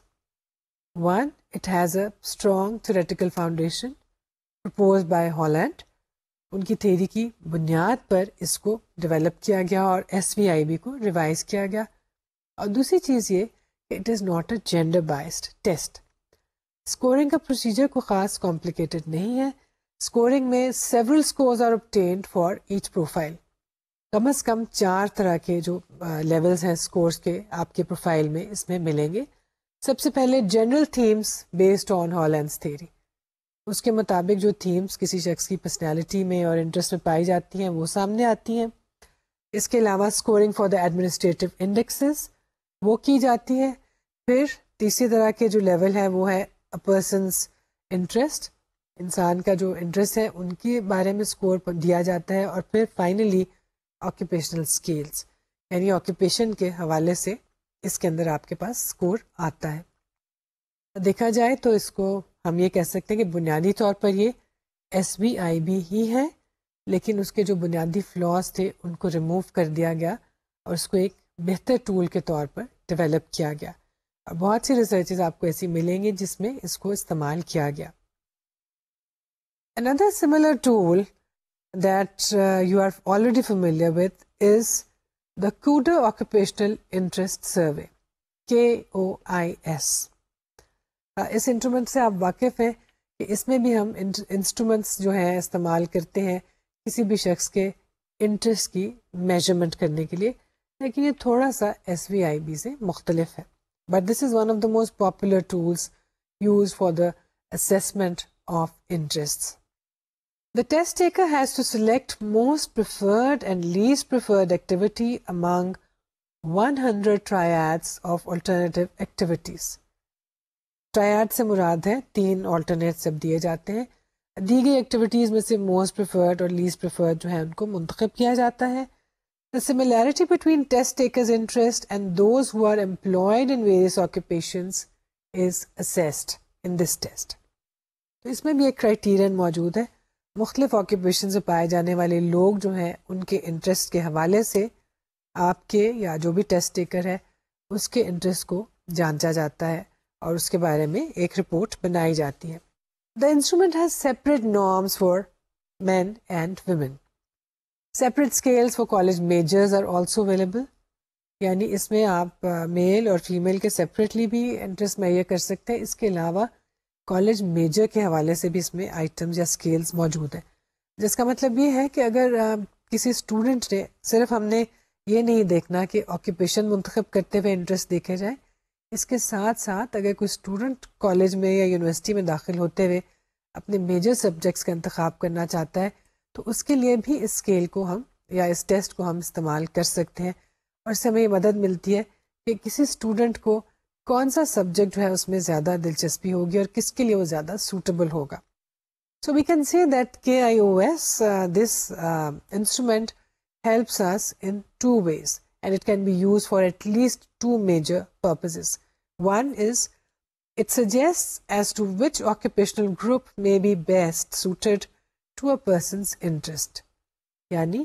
One, it has a strong theoretical foundation proposed by Holland. ان کی theory کی بنیاد پر اس کو develop کیا گیا اور S V I B کو revise کیا گیا. اور دوسری چیز یہ کہ it is not a gender biased test. Scoring کا پروسیجر کو خاص کمپلیکیٹڈ نہیں ہے. اسکورنگ میں several scores are obtained for each profile. کم از کم 4 طرح کے جو لیولز ہیں اسکورس کے آپ کے پروفائل میں اس میں ملیں گے. سب سے پہلے general themes based on Holland's theory. اس کے مطابق جو تھیمز کسی شخص کی پرسنالٹی میں اور انٹرسٹ میں پائی جاتی ہیں وہ سامنے آتی ہیں. اس کے علاوہ scoring for the administrative indexes وہ کی جاتی ہے. پھر تیسری طرح کے جو لیول ہے وہ ہے اے پرسنس انٹرسٹ, انسان کا جو انٹرسٹ ہے ان کے بارے میں اسکور دیا جاتا ہے. اور پھر فائنلی آکوپیشنل اسکیلس, یعنی آکوپیشن کے حوالے سے اس کے اندر آپ کے پاس اسکور آتا ہے. دیکھا جائے تو اس کو ہم یہ کہہ سکتے ہیں کہ بنیادی طور پر یہ ایس بی آئی بی ہی ہے, لیکن اس کے جو بنیادی فلاز تھے ان کو ریموو کر دیا گیا اور اس کو ایک بہتر ٹول کے طور پر ڈیولپ کیا گیا. اور بہت سی ریسرچز آپ کو ایسی ملیں گی جس میں اس کو استعمال کیا گیا. Another similar tool that you are already familiar with is the Kuder Occupational Interest Survey, KOIS. Us instrument سے آپ واقف ہیں کہ اس میں بھی ہم انسٹرومنٹس جو ہیں استعمال کرتے ہیں کسی بھی شخص کے انٹرسٹ کی میجرمنٹ کرنے کے لیے, لیکن یہ تھوڑا سا ایس وی آئی بی سے مختلف ہے. But this is one of the most popular tools use for the assessment of interest. The test taker has to select most preferred and least preferred activity among 100 triads of alternative activities. Tried سے مراد ہے 3 alternate سب دیے جاتے ہیں. دی گئی activities میں سے most preferred اور list preferred جو ہے ان کو منتخب کیا جاتا ہے. The similarity between test takers' interest and those who are employed in various occupations is assessed in this test. تو اس میں بھی ایک کرائٹیرین موجود ہے. مختلف آکوپیشن سے پائے جانے والے لوگ جو ہیں ان کے انٹرسٹ کے حوالے سے آپ کے یا جو بھی ٹیسٹ ٹیکر ہے اس کے انٹرسٹ کو جانچا جاتا ہے اور اس کے بارے میں ایک رپورٹ بنائی جاتی ہے. The instrument has separate norms for men and women. Separate scales for college majors are also available. یعنی اس میں آپ میل اور فیمیل کے سیپریٹلی بھی انٹرسٹ مہیا کر سکتے ہیں. اس کے علاوہ کالج میجر کے حوالے سے بھی اس میں آئٹمز یا اسکیلز موجود ہیں, جس کا مطلب یہ ہے کہ اگر کسی اسٹوڈنٹ نے صرف ہم نے یہ نہیں دیکھنا کہ آکوپیشن منتخب کرتے ہوئے انٹرسٹ دیکھے جائیں, اس کے ساتھ ساتھ اگر کوئی اسٹوڈنٹ کالج میں یا یونیورسٹی میں داخل ہوتے ہوئے اپنے میجر سبجیکٹس کا انتخاب کرنا چاہتا ہے تو اس کے لیے بھی اس اسکیل کو ہم یا اس ٹیسٹ کو ہم استعمال کر سکتے ہیں، اور اس سے ہمیں یہ مدد ملتی ہے کہ کسی اسٹوڈنٹ کو کون سا سبجیکٹ جو ہے اس میں زیادہ دلچسپی ہوگی اور کس کے لیے وہ زیادہ سوٹیبل ہوگا. So we can see that KIOS this instrument helps us in two ways, and it can be used for at least two major purposes. One is it suggests as to which occupational group may be best suited to a person's interest. یعنی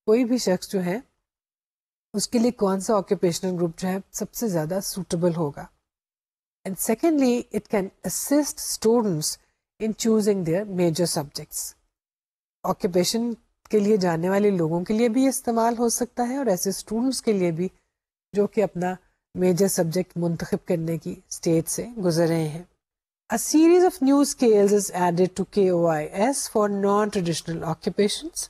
کوئی بھی شخص جو ہے اس کے لیے کون سا آکوپیشنل گروپ جو ہے سب سے زیادہ سوٹیبل ہوگا. And secondly it can assist students in choosing their major subjects. Occupation کے لیے جانے والے لوگوں کے لیے بھی استعمال ہو سکتا ہے اور ایسے اسٹوڈنٹس کے لیے بھی جو کہ اپنا میجر سبجیکٹ منتخب کرنے کی اسٹیج سے گزر رہے ہیں. A series of new scales is added to KOIS for non-traditional occupations.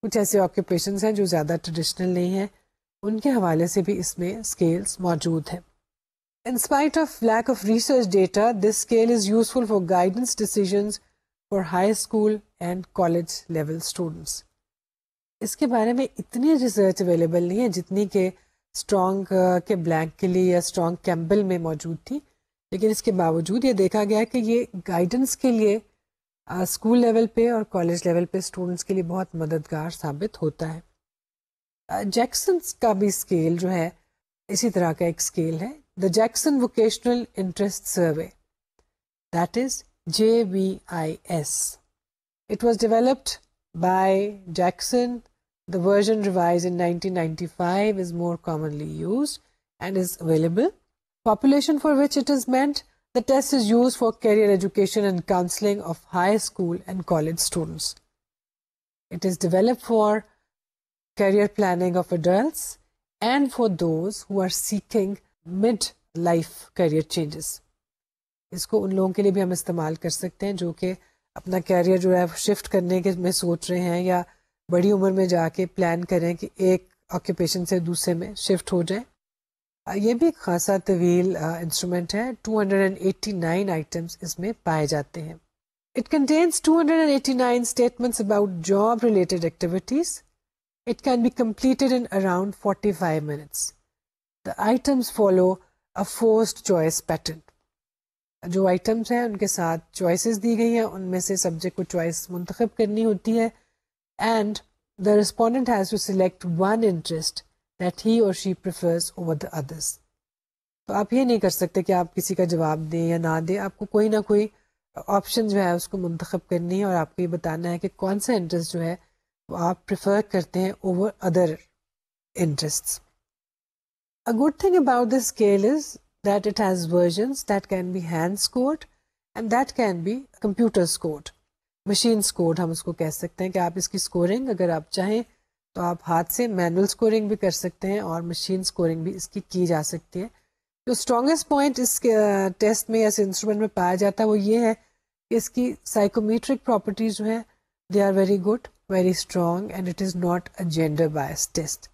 کچھ ایسے آکوپیشنز ہیں جو زیادہ ٹریڈیشنل نہیں ہیں، ان کے حوالے سے بھی اس میں اسکیلز موجود ہیں. In spite of lack of research data, this scale is useful for guidance decisions for high school and college level students. اس کے بارے میں اتنی ریسرچ اویلیبل نہیں ہے جتنی کہ اسٹرانگ کے بلینک کے لیے یا اسٹرانگ کیمبل میں موجود تھی، لیکن اس کے باوجود یہ دیکھا گیا کہ یہ گائیڈنس کے لیے اسکول لیول پہ اور کالج لیول پہ اسٹوڈنٹس کے لیے بہت مددگار ثابت ہوتا ہے. جیکسنس کا بھی اسکیل جو ہے اسی طرح کا ایک اسکیل ہے، the Jackson vocational interest survey, that is JVIS. It was developed by Jackson. The version revised in 1995 is more commonly used and is available. Population for which it is meant, the test is used for career education and counseling of high school and college students. It is developed for career planning of adults and for those who are seeking mid-life career changes. اس کو ان لوگوں کے لیے بھی ہم استعمال کر سکتے ہیں جو کہ اپنا کیریئر جو ہے شفٹ کرنے کے میں سوچ رہے ہیں یا بڑی عمر میں جا کے پلان کریں کہ ایک آکوپیشن سے دوسرے میں شفٹ ہو جائیں. یہ بھی ایک خاصا طویل انسٹرومنٹ ہے. 289 آئٹمس اس میں پائے جاتے ہیں. It contains 289 statements about job related activities. It can be completed in around 45 minutes. The items follow a forced choice pattern. جو آئٹمس ہیں ان کے ساتھ چوائسیز دی گئی ہیں، ان میں سے سبجیکٹ کو چوائس منتخب کرنی ہوتی ہے. And the respondent has to select one interest that he اور شی پریفرز اوور دا ادرس. تو آپ یہ نہیں کر سکتے کہ آپ کسی کا جواب دیں یا نہ دیں، آپ کو کوئی نہ کوئی آپشن جو ہے اس کو منتخب کرنی ہے اور آپ کو یہ بتانا ہے کہ کون سا انٹرسٹ جو ہے وہ آپ پریفر کرتے ہیں over other interests. A good thing about this scale is that it has versions that can be hand scored and that can be computer scored. Machine scored ہم اس کو کہہ سکتے ہیں کہ آپ اس کی سکورنگ اگر آپ چاہیں تو آپ ہاتھ سے مینول سکورنگ بھی کر سکتے ہیں اور مشین سکورنگ بھی اس کی جا سکتی ہے. جو اسٹرانگسٹ پوائنٹ اس ٹیسٹ میں یا اس انسٹرومنٹ میں پایا جاتا ہے وہ یہ ہے کہ اس کی سائیکومیٹرک پراپرٹیز جو ہیں they are very good, very strong and it is not a gender bias test.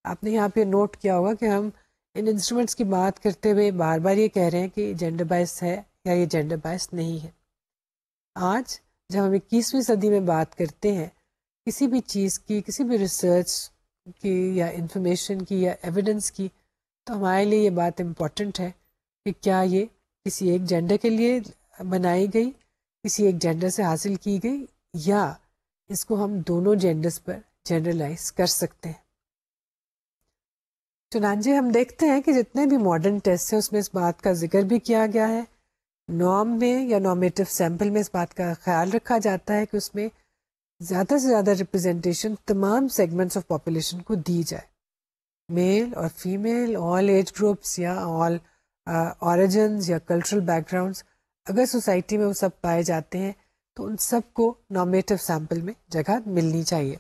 آپ نے یہاں پہ نوٹ کیا ہوگا کہ ہم ان انسٹرومنٹس کی بات کرتے ہوئے بار بار یہ کہہ رہے ہیں کہ جینڈر بائس ہے یا یہ جینڈر بائس نہیں ہے. آج جب ہم 21ویں صدی میں بات کرتے ہیں کسی بھی چیز کی، کسی بھی ریسرچ کی یا انفارمیشن کی یا ایویڈنس کی، تو ہمارے لیے یہ بات امپورٹنٹ ہے کہ کیا یہ کسی ایک جینڈر کے لیے بنائی گئی، کسی ایک جینڈر سے حاصل کی گئی، یا اس کو ہم دونوں جینڈرز پر جنرلائز کر سکتے ہیں. چنانچہ ہم دیکھتے ہیں کہ جتنے بھی ماڈرن ٹیسٹ ہیں اس میں اس بات کا ذکر بھی کیا گیا ہے. نارم میں یا نارمیٹو سیمپل میں اس بات کا خیال رکھا جاتا ہے کہ اس میں زیادہ سے زیادہ ریپرزینٹیشن تمام سیگمنٹس آف پاپولیشن کو دی جائے، میل اور فیمیل، آل ایج گروپس یا آل اوریجنز یا کلچرل بیک گراؤنڈس. اگر سوسائٹی میں وہ سب پائے جاتے ہیں تو ان سب کو نارمیٹو سیمپل میں جگہ ملنی چاہیے.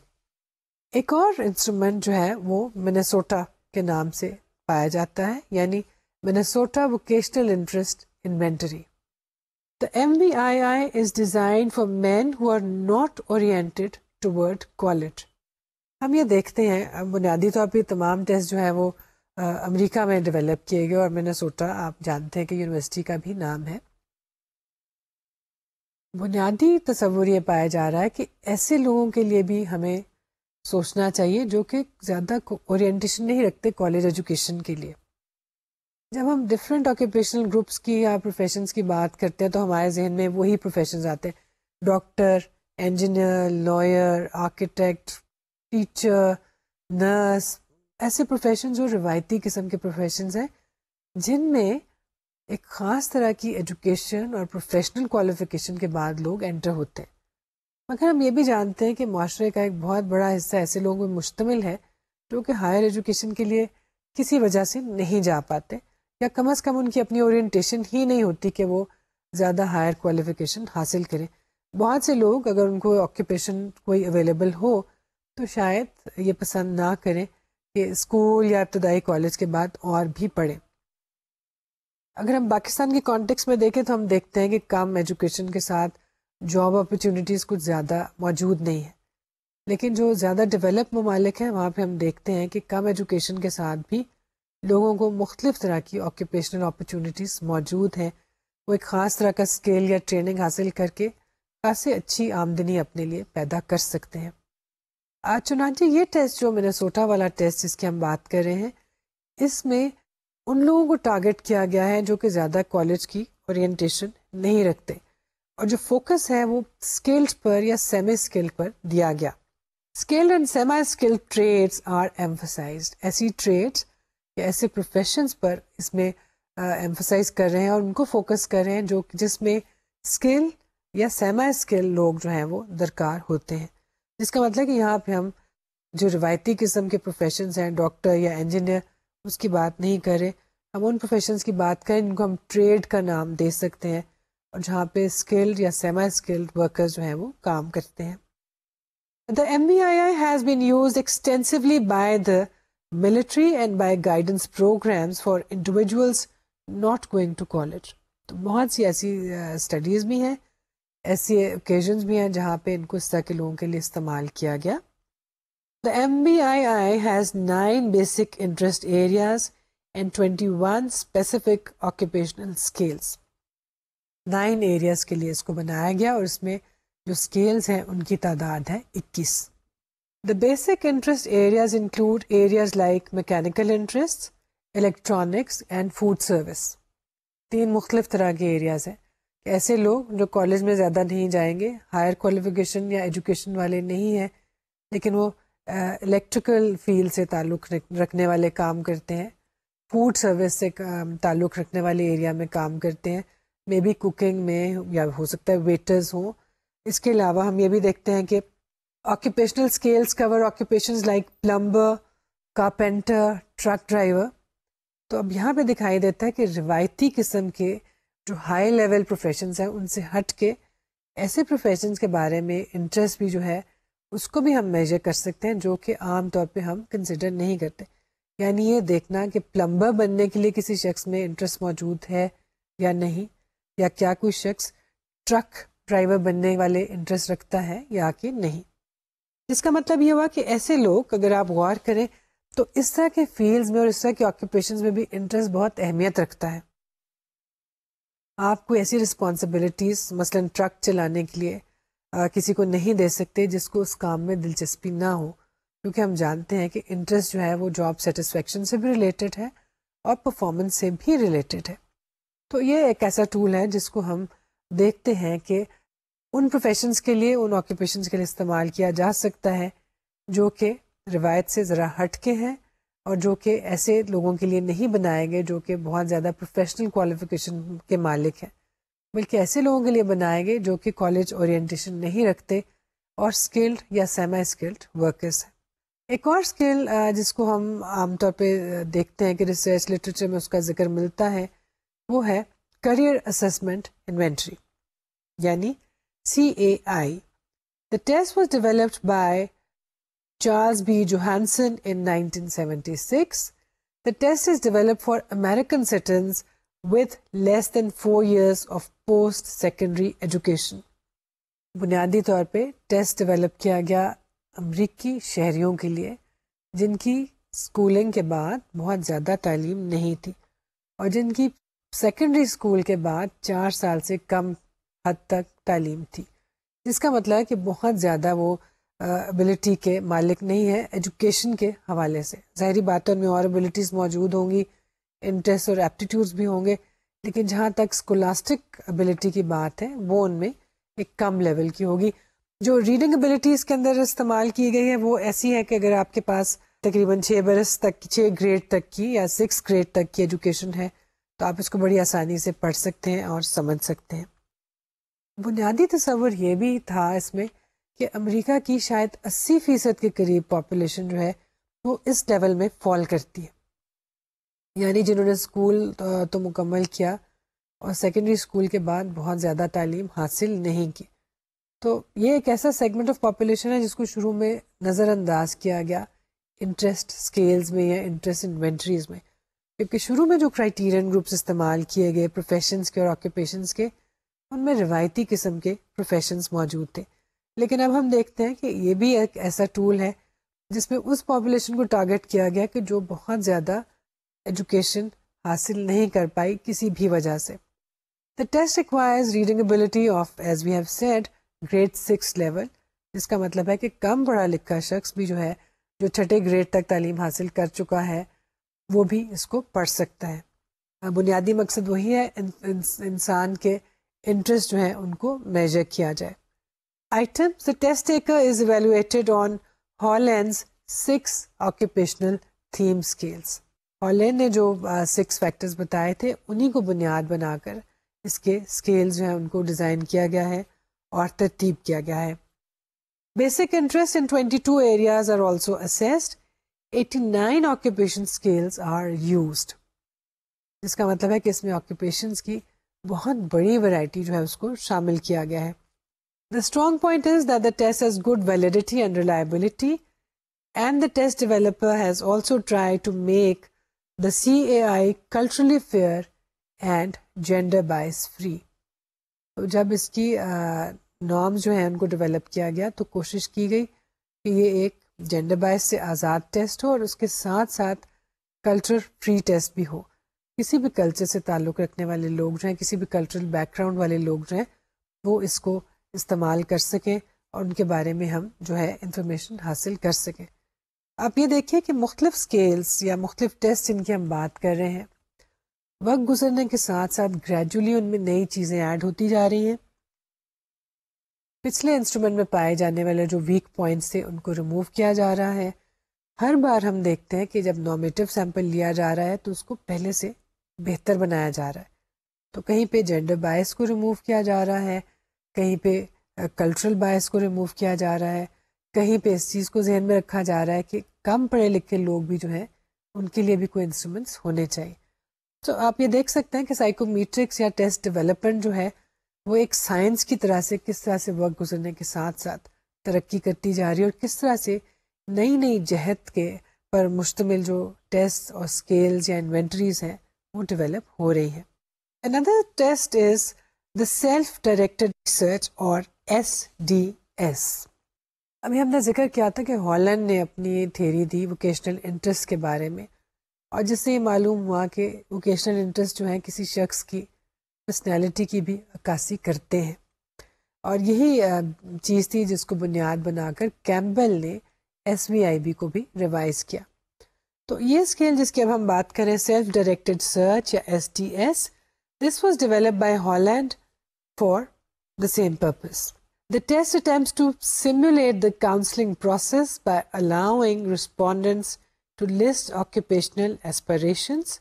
ایک اور انسٹرومنٹ جو ہے وہ منیسوٹا کے نام سے پایا جاتا ہے، یعنی Minnesota vocational interest inventory. The MVII is designed for men who are not oriented toward college. ہم یہ دیکھتے ہیں بنیادی طور پہ تمام ٹیسٹ جو ہے وہ امریکہ میں ڈیولپ کیے گئے، اور منیسوٹا آپ جانتے ہیں کہ یونیورسٹی کا بھی نام ہے. بنیادی تصور یہ پایا جا رہا ہے کہ ایسے لوگوں کے لیے بھی ہمیں سوچنا چاہیے جو کہ زیادہ اورینٹیشن نہیں رکھتے کالج ایجوکیشن کے لیے. جب ہم ڈفرینٹ آکوپیشنل گروپس کی یا پروفیشنس کی بات کرتے ہیں تو ہمارے ذہن میں وہی پروفیشنز آتے ہیں: doctor, engineer, lawyer, architect, teacher, nurse. ایسے پروفیشن جو روایتی قسم کے پروفیشنز ہیں جن میں ایک خاص طرح کی ایجوکیشن اور پروفیشنل کوالیفیکیشن کے بعد لوگ انٹر ہوتے ہیں. مگر ہم یہ بھی جانتے ہیں کہ معاشرے کا ایک بہت بڑا حصہ ایسے لوگوں میں مشتمل ہے جو کہ ہائر ایجوکیشن کے لیے کسی وجہ سے نہیں جا پاتے، یا کم از کم ان کی اپنی اورینٹیشن ہی نہیں ہوتی کہ وہ زیادہ ہائر کوالیفیکیشن حاصل کریں. بہت سے لوگ اگر ان کو آکوپیشن کوئی اویلیبل ہو تو شاید یہ پسند نہ کریں کہ اسکول یا ابتدائی کالج کے بعد اور بھی پڑھیں. اگر ہم پاکستان کے کانٹیکس میں دیکھیں تو ہم دیکھتے ہیں کہ کم ایجوکیشن کے ساتھ جاب اپرچونیٹیز کچھ زیادہ موجود نہیں ہیں، لیکن جو زیادہ ڈیولپ ممالک ہیں وہاں پہ ہم دیکھتے ہیں کہ کم ایجوکیشن کے ساتھ بھی لوگوں کو مختلف طرح کی آکوپیشنل اپرچونیٹیز موجود ہیں. وہ ایک خاص طرح کا اسکل یا ٹریننگ حاصل کر کے خاصی اچھی آمدنی اپنے لیے پیدا کر سکتے ہیں. چنانچہ یہ ٹیسٹ جو منیسوٹا والا ٹیسٹ جس کی ہم بات کر رہے ہیں، اس میں ان لوگوں کو ٹارگٹ کیا گیا ہے جو کہ زیادہ کالج کی اورینٹیشن نہیں رکھتے، اور جو فوکس ہے وہ اسکلز پر یا سیمی اسکل پر دیا گیا. Skilled and semi skilled trades are emphasized. ایسی ٹریڈس یا ایسے پروفیشنز پر اس میں ایمفسائز کر رہے ہیں اور ان کو فوکس کر رہے ہیں جو جس میں اسکل یا سیمی اسکل لوگ جو ہیں وہ درکار ہوتے ہیں. جس کا مطلب کہ یہاں پہ ہم جو روایتی قسم کے پروفیشنز ہیں، ڈاکٹر یا انجینئر، اس کی بات نہیں کر رہے. ہم ان پروفیشنز کی بات کریں جن کو ہم ٹریڈ کا نام دے سکتے ہیں، اور جہاں پہ اسکلڈ یا سیمی اسکلڈ ورکرز جو ہیں وہ کام کرتے ہیں. The MBII has been used extensively by the military and by guidance programs for individuals not going to college. تو بہت سی ایسی اسٹڈیز بھی ہیں، ایسی اوکیزنز بھی ہیں جہاں پہ ان کو اس طرح کے لوگوں کے لیے استعمال کیا گیا. The MBII has 9 basic interest areas and 21 specific occupational skills. 9 areas کے لیے اس کو بنایا گیا، اور اس میں جو اسکیلز ہیں ان کی تعداد ہے 21. The basic interest areas include areas like mechanical interests, electronics and food service. 3 مختلف طرح کے ایریاز ہیں. ایسے لوگ جو کالج میں زیادہ نہیں جائیں گے، ہائر کوالیفیکیشن یا ایجوکیشن والے نہیں ہیں، لیکن وہ الیکٹریکل فیلڈ سے تعلق رکھنے والے کام کرتے ہیں، فوڈ سروس سے تعلق رکھنے والے ایریا میں کام کرتے ہیں، مے بی کوکنگ میں، یا ہو سکتا ہے ویٹرز ہوں. اس کے علاوہ ہم یہ بھی دیکھتے ہیں کہ occupational skills cover occupations like plumber, carpenter, truck driver. تو اب یہاں پہ دکھائی دیتا ہے کہ روایتی قسم کے جو ہائی لیول پروفیشنز ہیں ان سے ہٹ کے ایسے پروفیشنز کے بارے میں انٹرسٹ بھی جو ہے اس کو بھی ہم میجر کر سکتے ہیں، جو کہ عام طور پہ ہم کنسیڈر نہیں کرتے. یعنی یہ دیکھنا کہ پلمبر بننے کے لیے کسی شخص میں انٹرسٹ موجود ہے یا نہیں، یا کیا کوئی شخص ٹرک ڈرائیور بننے والے انٹرسٹ رکھتا ہے یا کہ نہیں. جس کا مطلب یہ ہوا کہ ایسے لوگ، اگر آپ غور کریں تو اس طرح کے فیلڈز میں اور اس طرح کے آکوپیشنز میں بھی انٹرسٹ بہت اہمیت رکھتا ہے. آپ کو ایسی رسپانسبلٹیز مثلاً ٹرک چلانے کے لیے کسی کو نہیں دے سکتے جس کو اس کام میں دلچسپی نہ ہو، کیونکہ ہم جانتے ہیں کہ انٹرسٹ جو ہے وہ جاب سیٹسفیکشن سے بھی ریلیٹڈ ہے اور پرفارمنس سے بھی ریلیٹڈ ہے. تو یہ ایک ایسا ٹول ہے جس کو ہم دیکھتے ہیں کہ ان پروفیشنز کے لیے، ان آکوپیشنز کے لیے استعمال کیا جا سکتا ہے جو کہ روایت سے ذرا ہٹ کے ہیں، اور جو کہ ایسے لوگوں کے لیے نہیں بنائے گئے جو کہ بہت زیادہ پروفیشنل کوالیفیکیشن کے مالک ہیں، بلکہ ایسے لوگوں کے لیے بنائے گئے جو کہ کالج اورینٹیشن نہیں رکھتے اور اسکلڈ یا سیمی اسکلڈ ورکرز ہیں. ایک اور اسکل جس کو ہم عام طور پہ دیکھتے ہیں کہ ریسرچ لٹریچر میں اس کا ذکر ملتا ہے، وہ ہے کیریئر اسسمنٹ انوینٹری، یعنی CAI. The test was developed by Charles B. Johansson in 1976. The test is developed for American citizens with less than 4 years of post-secondary education. بنیادی طور پہ ٹیسٹ ڈیولپ کیا گیا امریکی شہریوں کے لیے جن کی اسکولنگ کے بعد بہت زیادہ تعلیم نہیں تھی اور جن کی سیکنڈری اسکول کے بعد 4 سال سے کم حد تک تعلیم تھی، جس کا مطلب ہے کہ بہت زیادہ وہ ابلٹی کے مالک نہیں ہے ایجوکیشن کے حوالے سے. ظاہری بات ہے ان میں اور ابلٹیز موجود ہوں گی، انٹرسٹ اور ایپٹیٹیوڈز بھی ہوں گے، لیکن جہاں تک اسکولاسٹک ابلٹی کی بات ہے وہ ان میں ایک کم لیول کی ہوگی. جو ریڈنگ ابلٹیز کے اندر استعمال کی گئی ہے وہ ایسی ہے کہ اگر آپ کے پاس تقریباً 6 برس تک 6 گریڈ تک کی یا 6 گریڈ تک کی ایجوکیشن ہے تو آپ اس کو بڑی آسانی سے پڑھ سکتے ہیں اور سمجھ سکتے ہیں. بنیادی تصور یہ بھی تھا اس میں کہ امریکہ کی شاید 80% کے قریب پاپولیشن جو ہے وہ اس لیول میں فال کرتی ہے، یعنی جنہوں نے اسکول تو مکمل کیا اور سیکنڈری اسکول کے بعد بہت زیادہ تعلیم حاصل نہیں کی. تو یہ ایک ایسا سیگمنٹ آف پاپولیشن ہے جس کو شروع میں نظر انداز کیا گیا انٹرسٹ اسکیلز میں یا انٹرسٹ انوینٹریز میں، کیونکہ شروع میں جو کرائٹیرین گروپس استعمال کیے گئے پروفیشنز کے اور آکوپیشنز کے، ان میں روایتی قسم کے پروفیشنز موجود تھے. لیکن اب ہم دیکھتے ہیں کہ یہ بھی ایک ایسا ٹول ہے جس میں اس پاپولیشن کو ٹارگٹ کیا گیا کہ جو بہت زیادہ ایجوکیشن حاصل نہیں کر پائی کسی بھی وجہ سے. The test requires reading ability of, as we have said, grade 6 level، جس کا مطلب ہے کہ کم پڑھا لکھا شخص بھی جو ہے جو 6 گریڈ تک تعلیم حاصل کر چکا ہے وہ بھی اس کو پڑھ سکتا ہے. بنیادی مقصد وہی ہے انسان کے انٹرسٹ جو ہیں ان کو میجر کیا جائے. Items: The test taker is evaluated on Holland's 6 occupational theme scales. Holland نے جو 6 فیکٹرز بتائے تھے انہی کو بنیاد بنا کر اس کے اسکیل جو ہیں ان کو ڈیزائن کیا گیا ہے اور ترتیب کیا گیا ہے. Basic interest in 22 areas are also assessed. 89 occupation scales are used. جس کا مطلب ہے کہ اس میں آکوپیشنز کی بہت بڑی ورائٹی جو ہے اس کو شامل کیا گیا ہے. The strong point is that the test has good validity and reliability, and the test developer has also tried to make the CAI culturally fair and gender bias free. تو جب اس کی نارمز جو ہیں ان کو ڈیولپ کیا گیا تو کوشش کی گئی کہ یہ ایک جینڈر بائس سے آزاد ٹیسٹ ہو اور اس کے ساتھ ساتھ کلچر فری ٹیسٹ بھی ہو. کسی بھی کلچر سے تعلق رکھنے والے لوگ جو ہیں، کسی بھی کلچرل بیک گراؤنڈ والے لوگ جو ہیں وہ اس کو استعمال کر سکیں اور ان کے بارے میں ہم جو ہے انفارمیشن حاصل کر سکیں. آپ یہ دیکھیں کہ مختلف سکیلز یا مختلف ٹیسٹ جن کی ہم بات کر رہے ہیں وقت گزرنے کے ساتھ ساتھ گریجولی ان میں نئی چیزیں ایڈ ہوتی جا رہی ہیں. پچھلے انسٹرومنٹ میں پائے جانے والے جو ویک پوائنٹس تھے ان کو ریموو کیا جا رہا ہے. ہر بار ہم دیکھتے ہیں کہ جب نارمیٹیو سیمپل لیا جا رہا ہے تو اس کو پہلے سے بہتر بنایا جا رہا ہے. تو کہیں پہ جینڈر بائس کو ریموو کیا جا رہا ہے، کہیں پہ کلچرل بائس کو ریموو کیا جا رہا ہے، کہیں پہ اس چیز کو ذہن میں رکھا جا رہا ہے کہ کم پڑھے لکھے لوگ بھی جو ہیں ان کے لیے بھی کوئی انسٹرومنٹس ہونے چاہیے. تو آپ یہ دیکھ سکتے ہیں کہ سائیکومیٹرکس یا ٹیسٹ ڈیولپمنٹ جو ہے وہ ایک سائنس کی طرح سے کس طرح سے وقت گزرنے کے ساتھ ساتھ ترقی کرتی جا رہی ہے اور کس طرح سے نئی نئی جہت کے پر مشتمل جو ٹیسٹ اور اسکیلز یا انوینٹریز ہیں وہ ڈیولپ ہو رہی ہیں. Another test is the self-directed research اور SDS. ابھی ہم نے ذکر کیا تھا کہ ہالینڈ نے اپنی تھیری دی ووکیشنل انٹرسٹ کے بارے میں، اور جس سے یہ معلوم ہوا کہ ووکیشنل انٹرسٹ جو ہے کسی شخص کی پرسنالٹی کی بھی عکاسی کرتے ہیں. اور یہی چیز تھی جس کو بنیاد بنا کر کیمبل نے SVIB کو بھی ریوائز کیا. تو یہ اسکیل جس کی اب ہم بات کریں سیلف ڈائریکٹڈ سرچ یا SDS، this was developed by Holland for the same purpose. The test attempts to simulate the counseling process by allowing respondents to list occupational aspirations,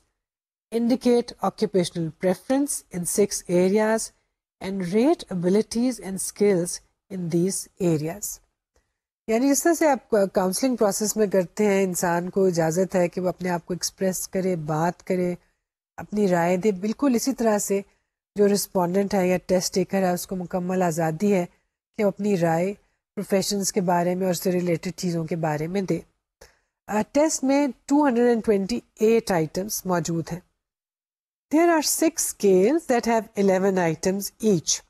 indicate occupational preference in 6 areas, and rate abilities and skills in these areas. یعنی جس طرح سے آپ counselling process میں کرتے ہیں، انسان کو اجازت ہے کہ وہ اپنے آپ کو ایکسپریس کرے، بات کرے، اپنی رائے دے، بالکل اسی طرح سے جو رسپونڈنٹ ہے یا ٹیسٹ ٹیکر ہے اس کو مکمل آزادی ہے کہ وہ اپنی رائے پروفیشنز کے بارے میں اور اس سے ریلیٹڈ چیزوں کے بارے میں دے. ٹیسٹ میں 228 آئٹمس موجود ہیں. There are 6 scales that have 11 items each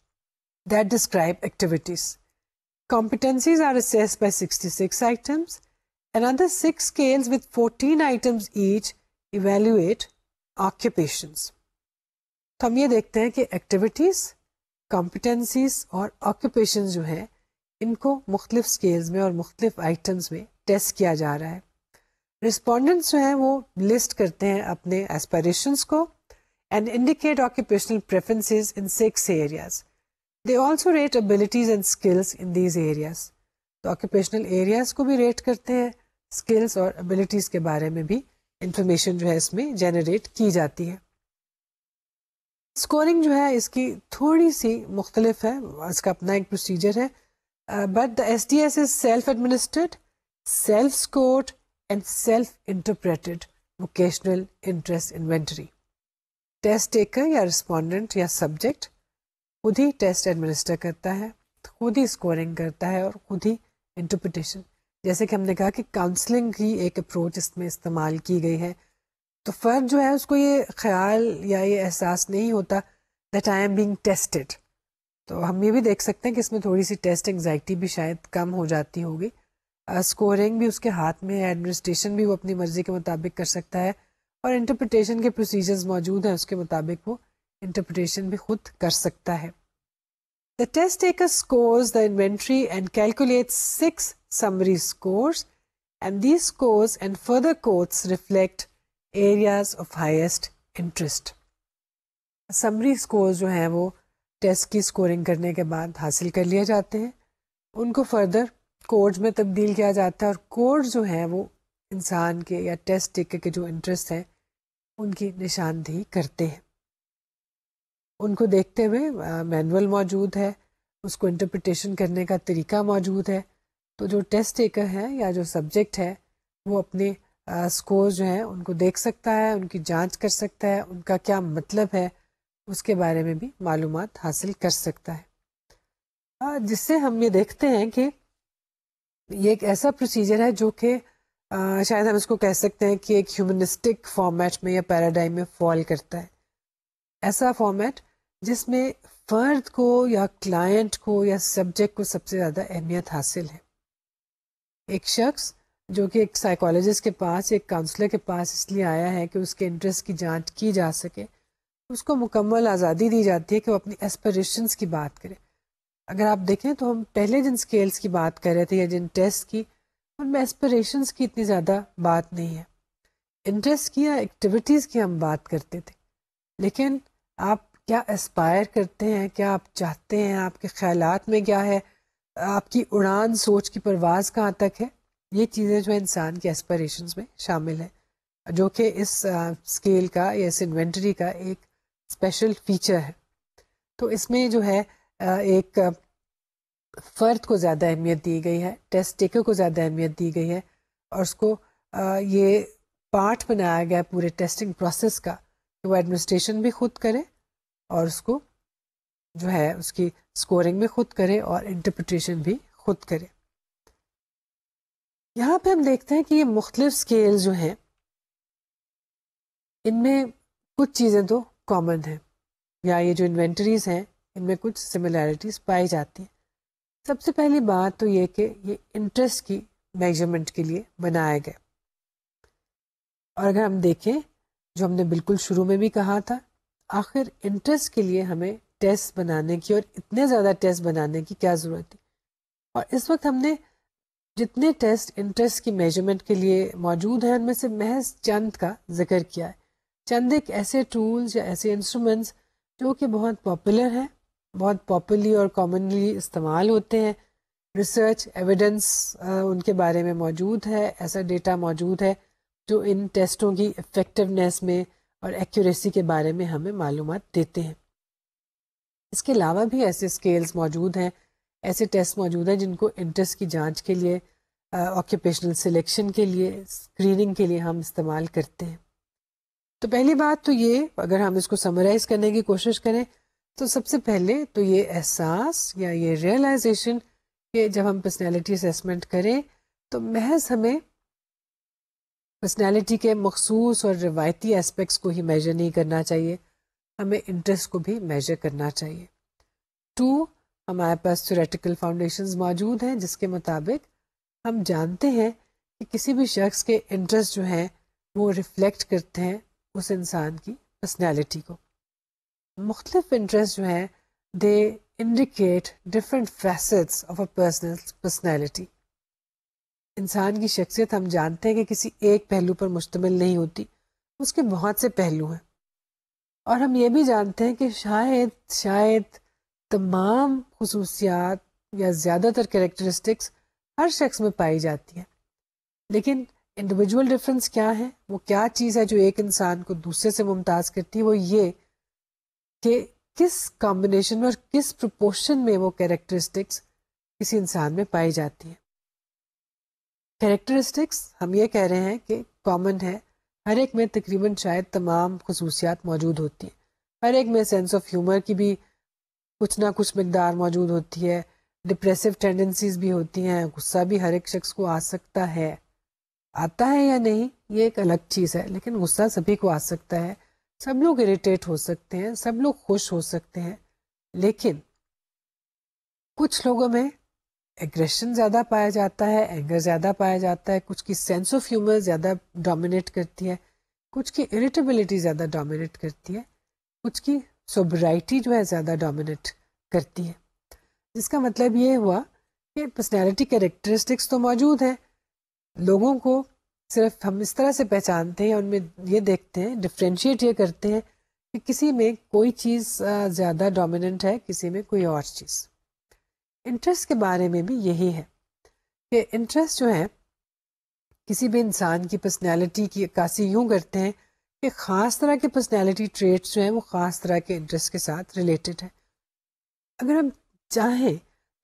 that describe activities. Competencies are assessed by 66 items Another 6 scales with 14 items each evaluate occupations. تو ہم یہ دیکھتے ہیں کہ ایکٹیویٹیز، کمپیٹنسیز اور آکوپیشن جو ہیں ان کو مختلف اسکیلز میں اور مختلف آئٹمس میں ٹیسٹ کیا جا رہا ہے. رسپونڈنٹس جو ہیں وہ لسٹ کرتے ہیں اپنے ایسپائریشنس کو and indicate occupational preferences in 6 areas. They also rate abilities and skills in these areas. تو آکوپیشنل ایریاز کو بھی ریٹ کرتے ہیں، اسکلس اور ابلیٹیز کے بارے میں بھی انفارمیشن جو ہے اس میں جنریٹ کی جاتی ہے. اسکورنگ جو ہے اس کی تھوڑی سی مختلف ہے، اس کا اپنا ایک پروسیجر ہے، but the S D S is self administered, self scored and self interpreted vocational interest inventory. Test taker یا رسپونڈنٹ یا سبجیکٹ خود ہی ٹیسٹ ایڈمنسٹر کرتا ہے، خود ہی اسکورنگ کرتا ہے اور خود ہی انٹرپریٹیشن. جیسے کہ ہم نے کہا کہ کاؤنسلنگ کی ایک اپروچ اس میں استعمال کی گئی ہے، تو فرد جو ہے اس کو یہ خیال یا یہ احساس نہیں ہوتا that I am being tested. تو ہم یہ بھی دیکھ سکتے ہیں کہ اس میں تھوڑی سی ٹیسٹ انگزائٹی بھی شاید کم ہو جاتی ہوگی. اسکورنگ بھی اس کے ہاتھ میں ہے، ایڈمنسٹریشن بھی وہ اپنی مرضی کے مطابق کر سکتا ہے، اور انٹرپریٹیشن کے پروسیجرز موجود ہیں، اس کے مطابق وہ انٹرپریٹیشن بھی خود کر سکتا ہے. The test taker scores the inventory and calculates 6 summary scores, and these scores and further quotes reflect areas of highest interest. Summary scores جو ہیں وہ ٹیسٹ کی سکورنگ کرنے کے بعد حاصل کر لیے جاتے ہیں، ان کو فردر کوڈز میں تبدیل کیا جاتا ہے، اور کوڈ جو ہیں وہ انسان کے یا ٹیسٹ ٹیکر کے جو انٹرسٹ ہیں ان کی نشاندہی کرتے ہیں. ان کو دیکھتے ہوئے مینول موجود ہے، اس کو انٹرپریٹیشن کرنے کا طریقہ موجود ہے. تو جو ٹیسٹ ٹیکر ہے یا جو سبجیکٹ ہے وہ اپنے اسکور جو ہیں ان کو دیکھ سکتا ہے، ان کی جانچ کر سکتا ہے، ان کا کیا مطلب ہے اس کے بارے میں بھی معلومات حاصل کر سکتا ہے. جس سے ہم یہ دیکھتے ہیں کہ یہ ایک ایسا پروسیجر ہے جو کہ شاید ہم اس کو کہہ سکتے ہیں کہ ایک ہیومنسٹک فارمیٹ میں یا پیراڈائم میں فال کرتا ہے. ایسا فارمیٹ جس میں فرد کو یا کلائنٹ کو یا سبجیکٹ کو سب سے زیادہ اہمیت حاصل ہے. ایک شخص جو کہ ایک سائیکالوجسٹ کے پاس، ایک کاؤنسلر کے پاس اس لیے آیا ہے کہ اس کے انٹرسٹ کی جانچ کی جا سکے، اس کو مکمل آزادی دی جاتی ہے کہ وہ اپنی ایسپریشنس کی بات کرے. اگر آپ دیکھیں تو ہم پہلے جن اسکیلس کی بات کر رہے تھے یا جن ٹیسٹ کی، ان میں ایسپریشنس کی اتنی زیادہ بات نہیں ہے. انٹرسٹ کی یا ایکٹیویٹیز کی ہم بات کرتے تھے، لیکن آپ کیا اسپائر کرتے ہیں، کیا آپ چاہتے ہیں، آپ کے خیالات میں کیا ہے، آپ کی اڑان، سوچ کی پرواز کہاں تک ہے، یہ چیزیں جو انسان کی ایسپریشنز میں شامل ہیں، جو کہ اس اسکیل کا یا اس انوینٹری کا ایک اسپیشل فیچر ہے. تو اس میں جو ہے ایک فرد کو زیادہ اہمیت دی گئی ہے، ٹیسٹ ٹیکر کو زیادہ اہمیت دی گئی ہے، اور اس کو یہ پارٹ بنایا گیا پورے ٹیسٹنگ پروسیس کا کہ وہ ایڈمنسٹریشن بھی خود کرے اور اس کو جو ہے اس کی اسکورنگ بھی خود کرے اور انٹرپریٹیشن بھی خود کرے. یہاں پہ ہم دیکھتے ہیں کہ یہ مختلف اسکیل جو ہیں ان میں کچھ چیزیں تو کامن ہیں، یا یہ جو انوینٹریز ہیں ان میں کچھ سملیرٹیز پائی جاتی ہیں. سب سے پہلی بات تو یہ کہ یہ انٹرسٹ کی میجرمنٹ کے لیے بنایا گیا. اور اگر ہم دیکھیں جو ہم نے بالکل شروع میں بھی کہا تھا، آخر انٹرسٹ کے لیے ہمیں ٹیسٹ بنانے کی اور اتنے زیادہ ٹیسٹ بنانے کی کیا ضرورت ہے. اور اس وقت ہم نے جتنے ٹیسٹ انٹرسٹ کی میجرمنٹ کے لیے موجود ہیں ان میں سے محض چند کا ذکر کیا ہے. چند ایک ایسے ٹولز یا ایسے انسٹرومنٹس جو کہ بہت پاپولر ہیں، بہت پاپولرلی اور کامنلی استعمال ہوتے ہیں. ریسرچ ایویڈنس ان کے بارے میں موجود ہے، ایسا ڈیٹا موجود ہے جو ان ٹیسٹوں کی افیکٹونیس میں اور ایکوریسی کے بارے میں ہمیں معلومات دیتے ہیں. اس کے علاوہ بھی ایسے اسکیلز موجود ہیں، ایسے ٹیسٹ موجود ہیں جن کو انٹرسٹ کی جانچ کے لیے، آکوپیشنل سلیکشن کے لیے، اسکریننگ کے لیے ہم استعمال کرتے ہیں. تو پہلی بات تو یہ، اگر ہم اس کو سمرائز کرنے کی کوشش کریں تو سب سے پہلے تو یہ احساس یا یہ ریئلائزیشن کہ جب ہم پرسنالٹی اسیسمنٹ کریں تو محض ہمیں پرسنالٹی کے مخصوص اور روایتی اسپیکٹس کو ہی میجر نہیں کرنا چاہیے، ہمیں انٹرسٹ کو بھی میجر کرنا چاہیے. 2، ہمارے پاس تھیوریٹیکل فاؤنڈیشنز موجود ہیں جس کے مطابق ہم جانتے ہیں کہ کسی بھی شخص کے انٹرسٹ جو ہیں وہ ریفلیکٹ کرتے ہیں اس انسان کی پرسنالٹی کو. مختلف انٹرسٹ جو ہیں they indicate different facets of a personality. انسان کی شخصیت ہم جانتے ہیں کہ کسی ایک پہلو پر مشتمل نہیں ہوتی، اس کے بہت سے پہلو ہیں. اور ہم یہ بھی جانتے ہیں کہ شاید تمام خصوصیات یا زیادہ تر کریکٹرسٹکس ہر شخص میں پائی جاتی ہیں، لیکن انڈیویجول ڈفرینس کیا ہے، وہ کیا چیز ہے جو ایک انسان کو دوسرے سے ممتاز کرتی ہے، وہ یہ کہ کس کمبینیشن میں اور کس پروپورشن میں وہ کریکٹرسٹکس کسی انسان میں پائی جاتی ہیں. کریکٹرسٹکس ہم یہ کہہ رہے ہیں کہ کامن ہے، ہر ایک میں تقریباً شاید تمام خصوصیات موجود ہوتی ہیں. ہر ایک میں سینس آف ہیومر کی بھی کچھ نہ کچھ مقدار موجود ہوتی ہے، ڈپریسو ٹینڈنسیز بھی ہوتی ہیں، غصہ بھی ہر ایک شخص کو آ سکتا ہے. آتا ہے یا نہیں یہ ایک الگ چیز ہے، لیکن غصہ سبھی کو آ سکتا ہے. سب لوگ اریٹیٹ ہو سکتے ہیں، سب لوگ خوش ہو سکتے ہیں، لیکن کچھ لوگوں میں ایگریشن زیادہ پایا جاتا ہے، اینگر زیادہ پایا جاتا ہے، کچھ کی سینس آف ہیومر زیادہ ڈومینیٹ کرتی ہے، کچھ کی اریٹیبلٹی زیادہ ڈومینیٹ کرتی ہے، کچھ کی سوبرائٹی جو ہے زیادہ ڈومینیٹ کرتی ہے. جس کا مطلب یہ ہوا کہ پرسنالٹی کریکٹرسٹکس تو موجود ہیں، لوگوں کو صرف ہم اس طرح سے پہچانتے ہیں، ان میں یہ دیکھتے ہیں، ڈفرینشیٹ یہ کرتے ہیں کہ کسی میں کوئی چیز زیادہ ڈومیننٹ ہے، کسی میں کوئی اور چیز. انٹرسٹ کے بارے میں بھی یہی ہے کہ انٹرسٹ جو ہے کسی بھی انسان کی پرسنالٹی کی عکاسی یوں کرتے ہیں کہ خاص طرح کے پرسنالٹی ٹریٹس جو ہیں وہ خاص طرح کے انٹرسٹ کے ساتھ ریلیٹڈ ہے. اگر ہم چاہیں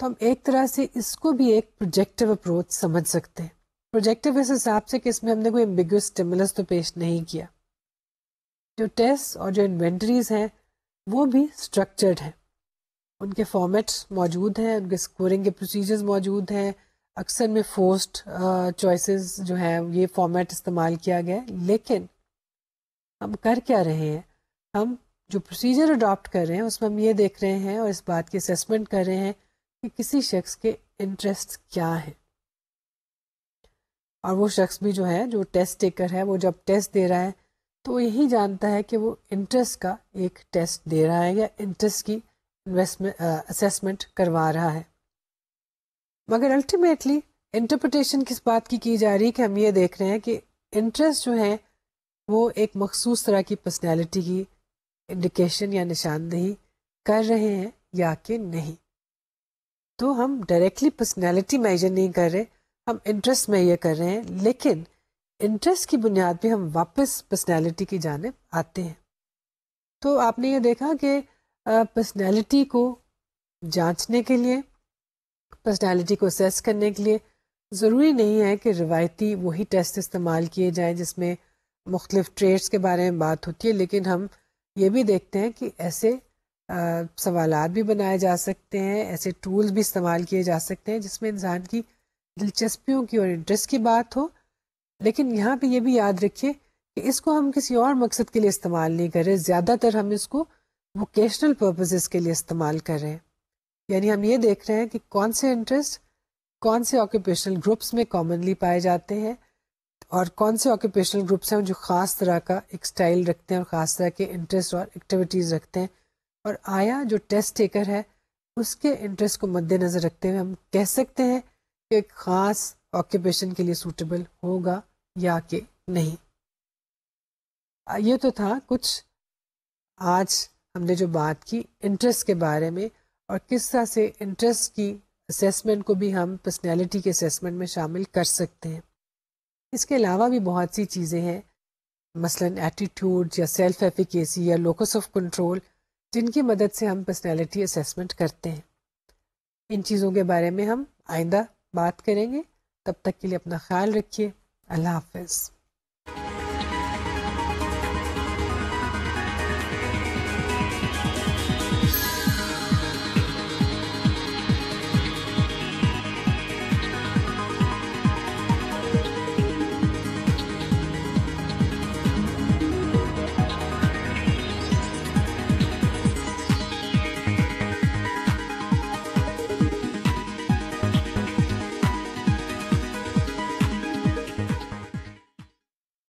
تو ہم ایک طرح سے اس کو بھی ایک پروجیکٹیو اپروچ سمجھ سکتے ہیں. پروجیکٹیو اس حساب سے کہ اس میں ہم نے کوئی ایمبیگوس اسٹیمولس تو پیش نہیں کیا. جو ٹیسٹ اور جو انوینٹریز ہیں وہ بھی اسٹرکچرڈ ہیں، ان کے فارمیٹس موجود ہیں، ان کے اسکورنگ کے پروسیجرز موجود ہیں. اکثر میں فورسڈ چوائسیز جو ہیں یہ فارمیٹ استعمال کیا گیا ہے، لیکن ہم کر کیا رہے ہیں، ہم جو پروسیجر اڈاپٹ کر رہے ہیں اس میں ہم یہ دیکھ رہے ہیں اور اس بات کی اسیسمنٹ کر رہے ہیں کہ کسی شخص کے انٹرسٹ کیا ہیں. اور وہ شخص بھی جو ہے جو ٹیسٹ ٹیکر ہے وہ جب ٹیسٹ دے رہا ہے تو وہ یہی جانتا ہے کہ وہ انٹرسٹ کا ایک ٹیسٹ دے رہا ہے یا انٹرسٹ کی اسیسمنٹ کروا رہا ہے. مگر الٹیمیٹلی انٹرپریٹیشن کس بات کی جا رہی ہے کہ ہم یہ دیکھ رہے ہیں کہ انٹرسٹ جو ہے وہ ایک مخصوص طرح کی پرسنالٹی کی انڈیکیشن یا نشاندہی کر رہے ہیں یا کہ نہیں. تو ہم ڈائریکٹلی پرسنالٹی میجر نہیں کر رہے، ہم انٹرسٹ میں یہ کر رہے ہیں، لیکن انٹرسٹ کی بنیاد پہ ہم واپس پرسنالٹی کی جانب آتے ہیں. تو آپ نے یہ دیکھا کہ پرسنالٹی کو جانچنے کے لیے، پرسنالٹی کو اسیس کرنے کے لیے ضروری نہیں ہے کہ روایتی وہی ٹیسٹ استعمال کیے جائیں جس میں مختلف ٹریٹس کے بارے میں بات ہوتی ہے، لیکن ہم یہ بھی دیکھتے ہیں کہ ایسے سوالات بھی بنائے جا سکتے ہیں، ایسے ٹولز بھی استعمال کیے جا سکتے ہیں جس میں انسان کی دلچسپیوں کی اور انٹرسٹ کی بات ہو. لیکن یہاں پہ یہ بھی یاد رکھیے کہ اس کو ہم کسی اور مقصد کے لیے استعمال نہیں کر رہے، زیادہ تر ہم اس کو ووکیشنل پرپزز کے لیے استعمال کر رہے ہیں. یعنی ہم یہ دیکھ رہے ہیں کہ کون سے انٹرسٹ کون سے آکوپیشنل گروپس میں کامنلی پائے جاتے ہیں اور کون سے آکوپیشنل گروپس ہیں جو خاص طرح کا ایک سٹائل رکھتے ہیں اور خاص طرح کے انٹرسٹ اور ایکٹیویٹیز رکھتے ہیں، اور آیا جو ٹیسٹ ٹیکر ہے اس کے انٹرسٹ کو مد نظر رکھتے ہوئے ہم کہہ سکتے ہیں کہ ایک خاص آکوپیشن کے لیے سوٹیبل ہوگا یا کہ نہیں. یہ تو تھا کچھ آج ہم نے جو بات کی انٹرسٹ کے بارے میں اور کس طرح سے انٹرسٹ کی اسیسمنٹ کو بھی ہم پرسنالٹی کے اسیسمنٹ میں شامل کر سکتے ہیں. اس کے علاوہ بھی بہت سی چیزیں ہیں، مثلاً ایٹیٹیوڈ یا سیلف ایفیکیسی یا لوکس آف کنٹرول، جن کی مدد سے ہم پرسنالٹی اسیسمنٹ کرتے ہیں. ان چیزوں کے بارے میں ہم آئندہ بات کریں گے. تب تک کے لیے اپنا خیال رکھیے. اللہ حافظ.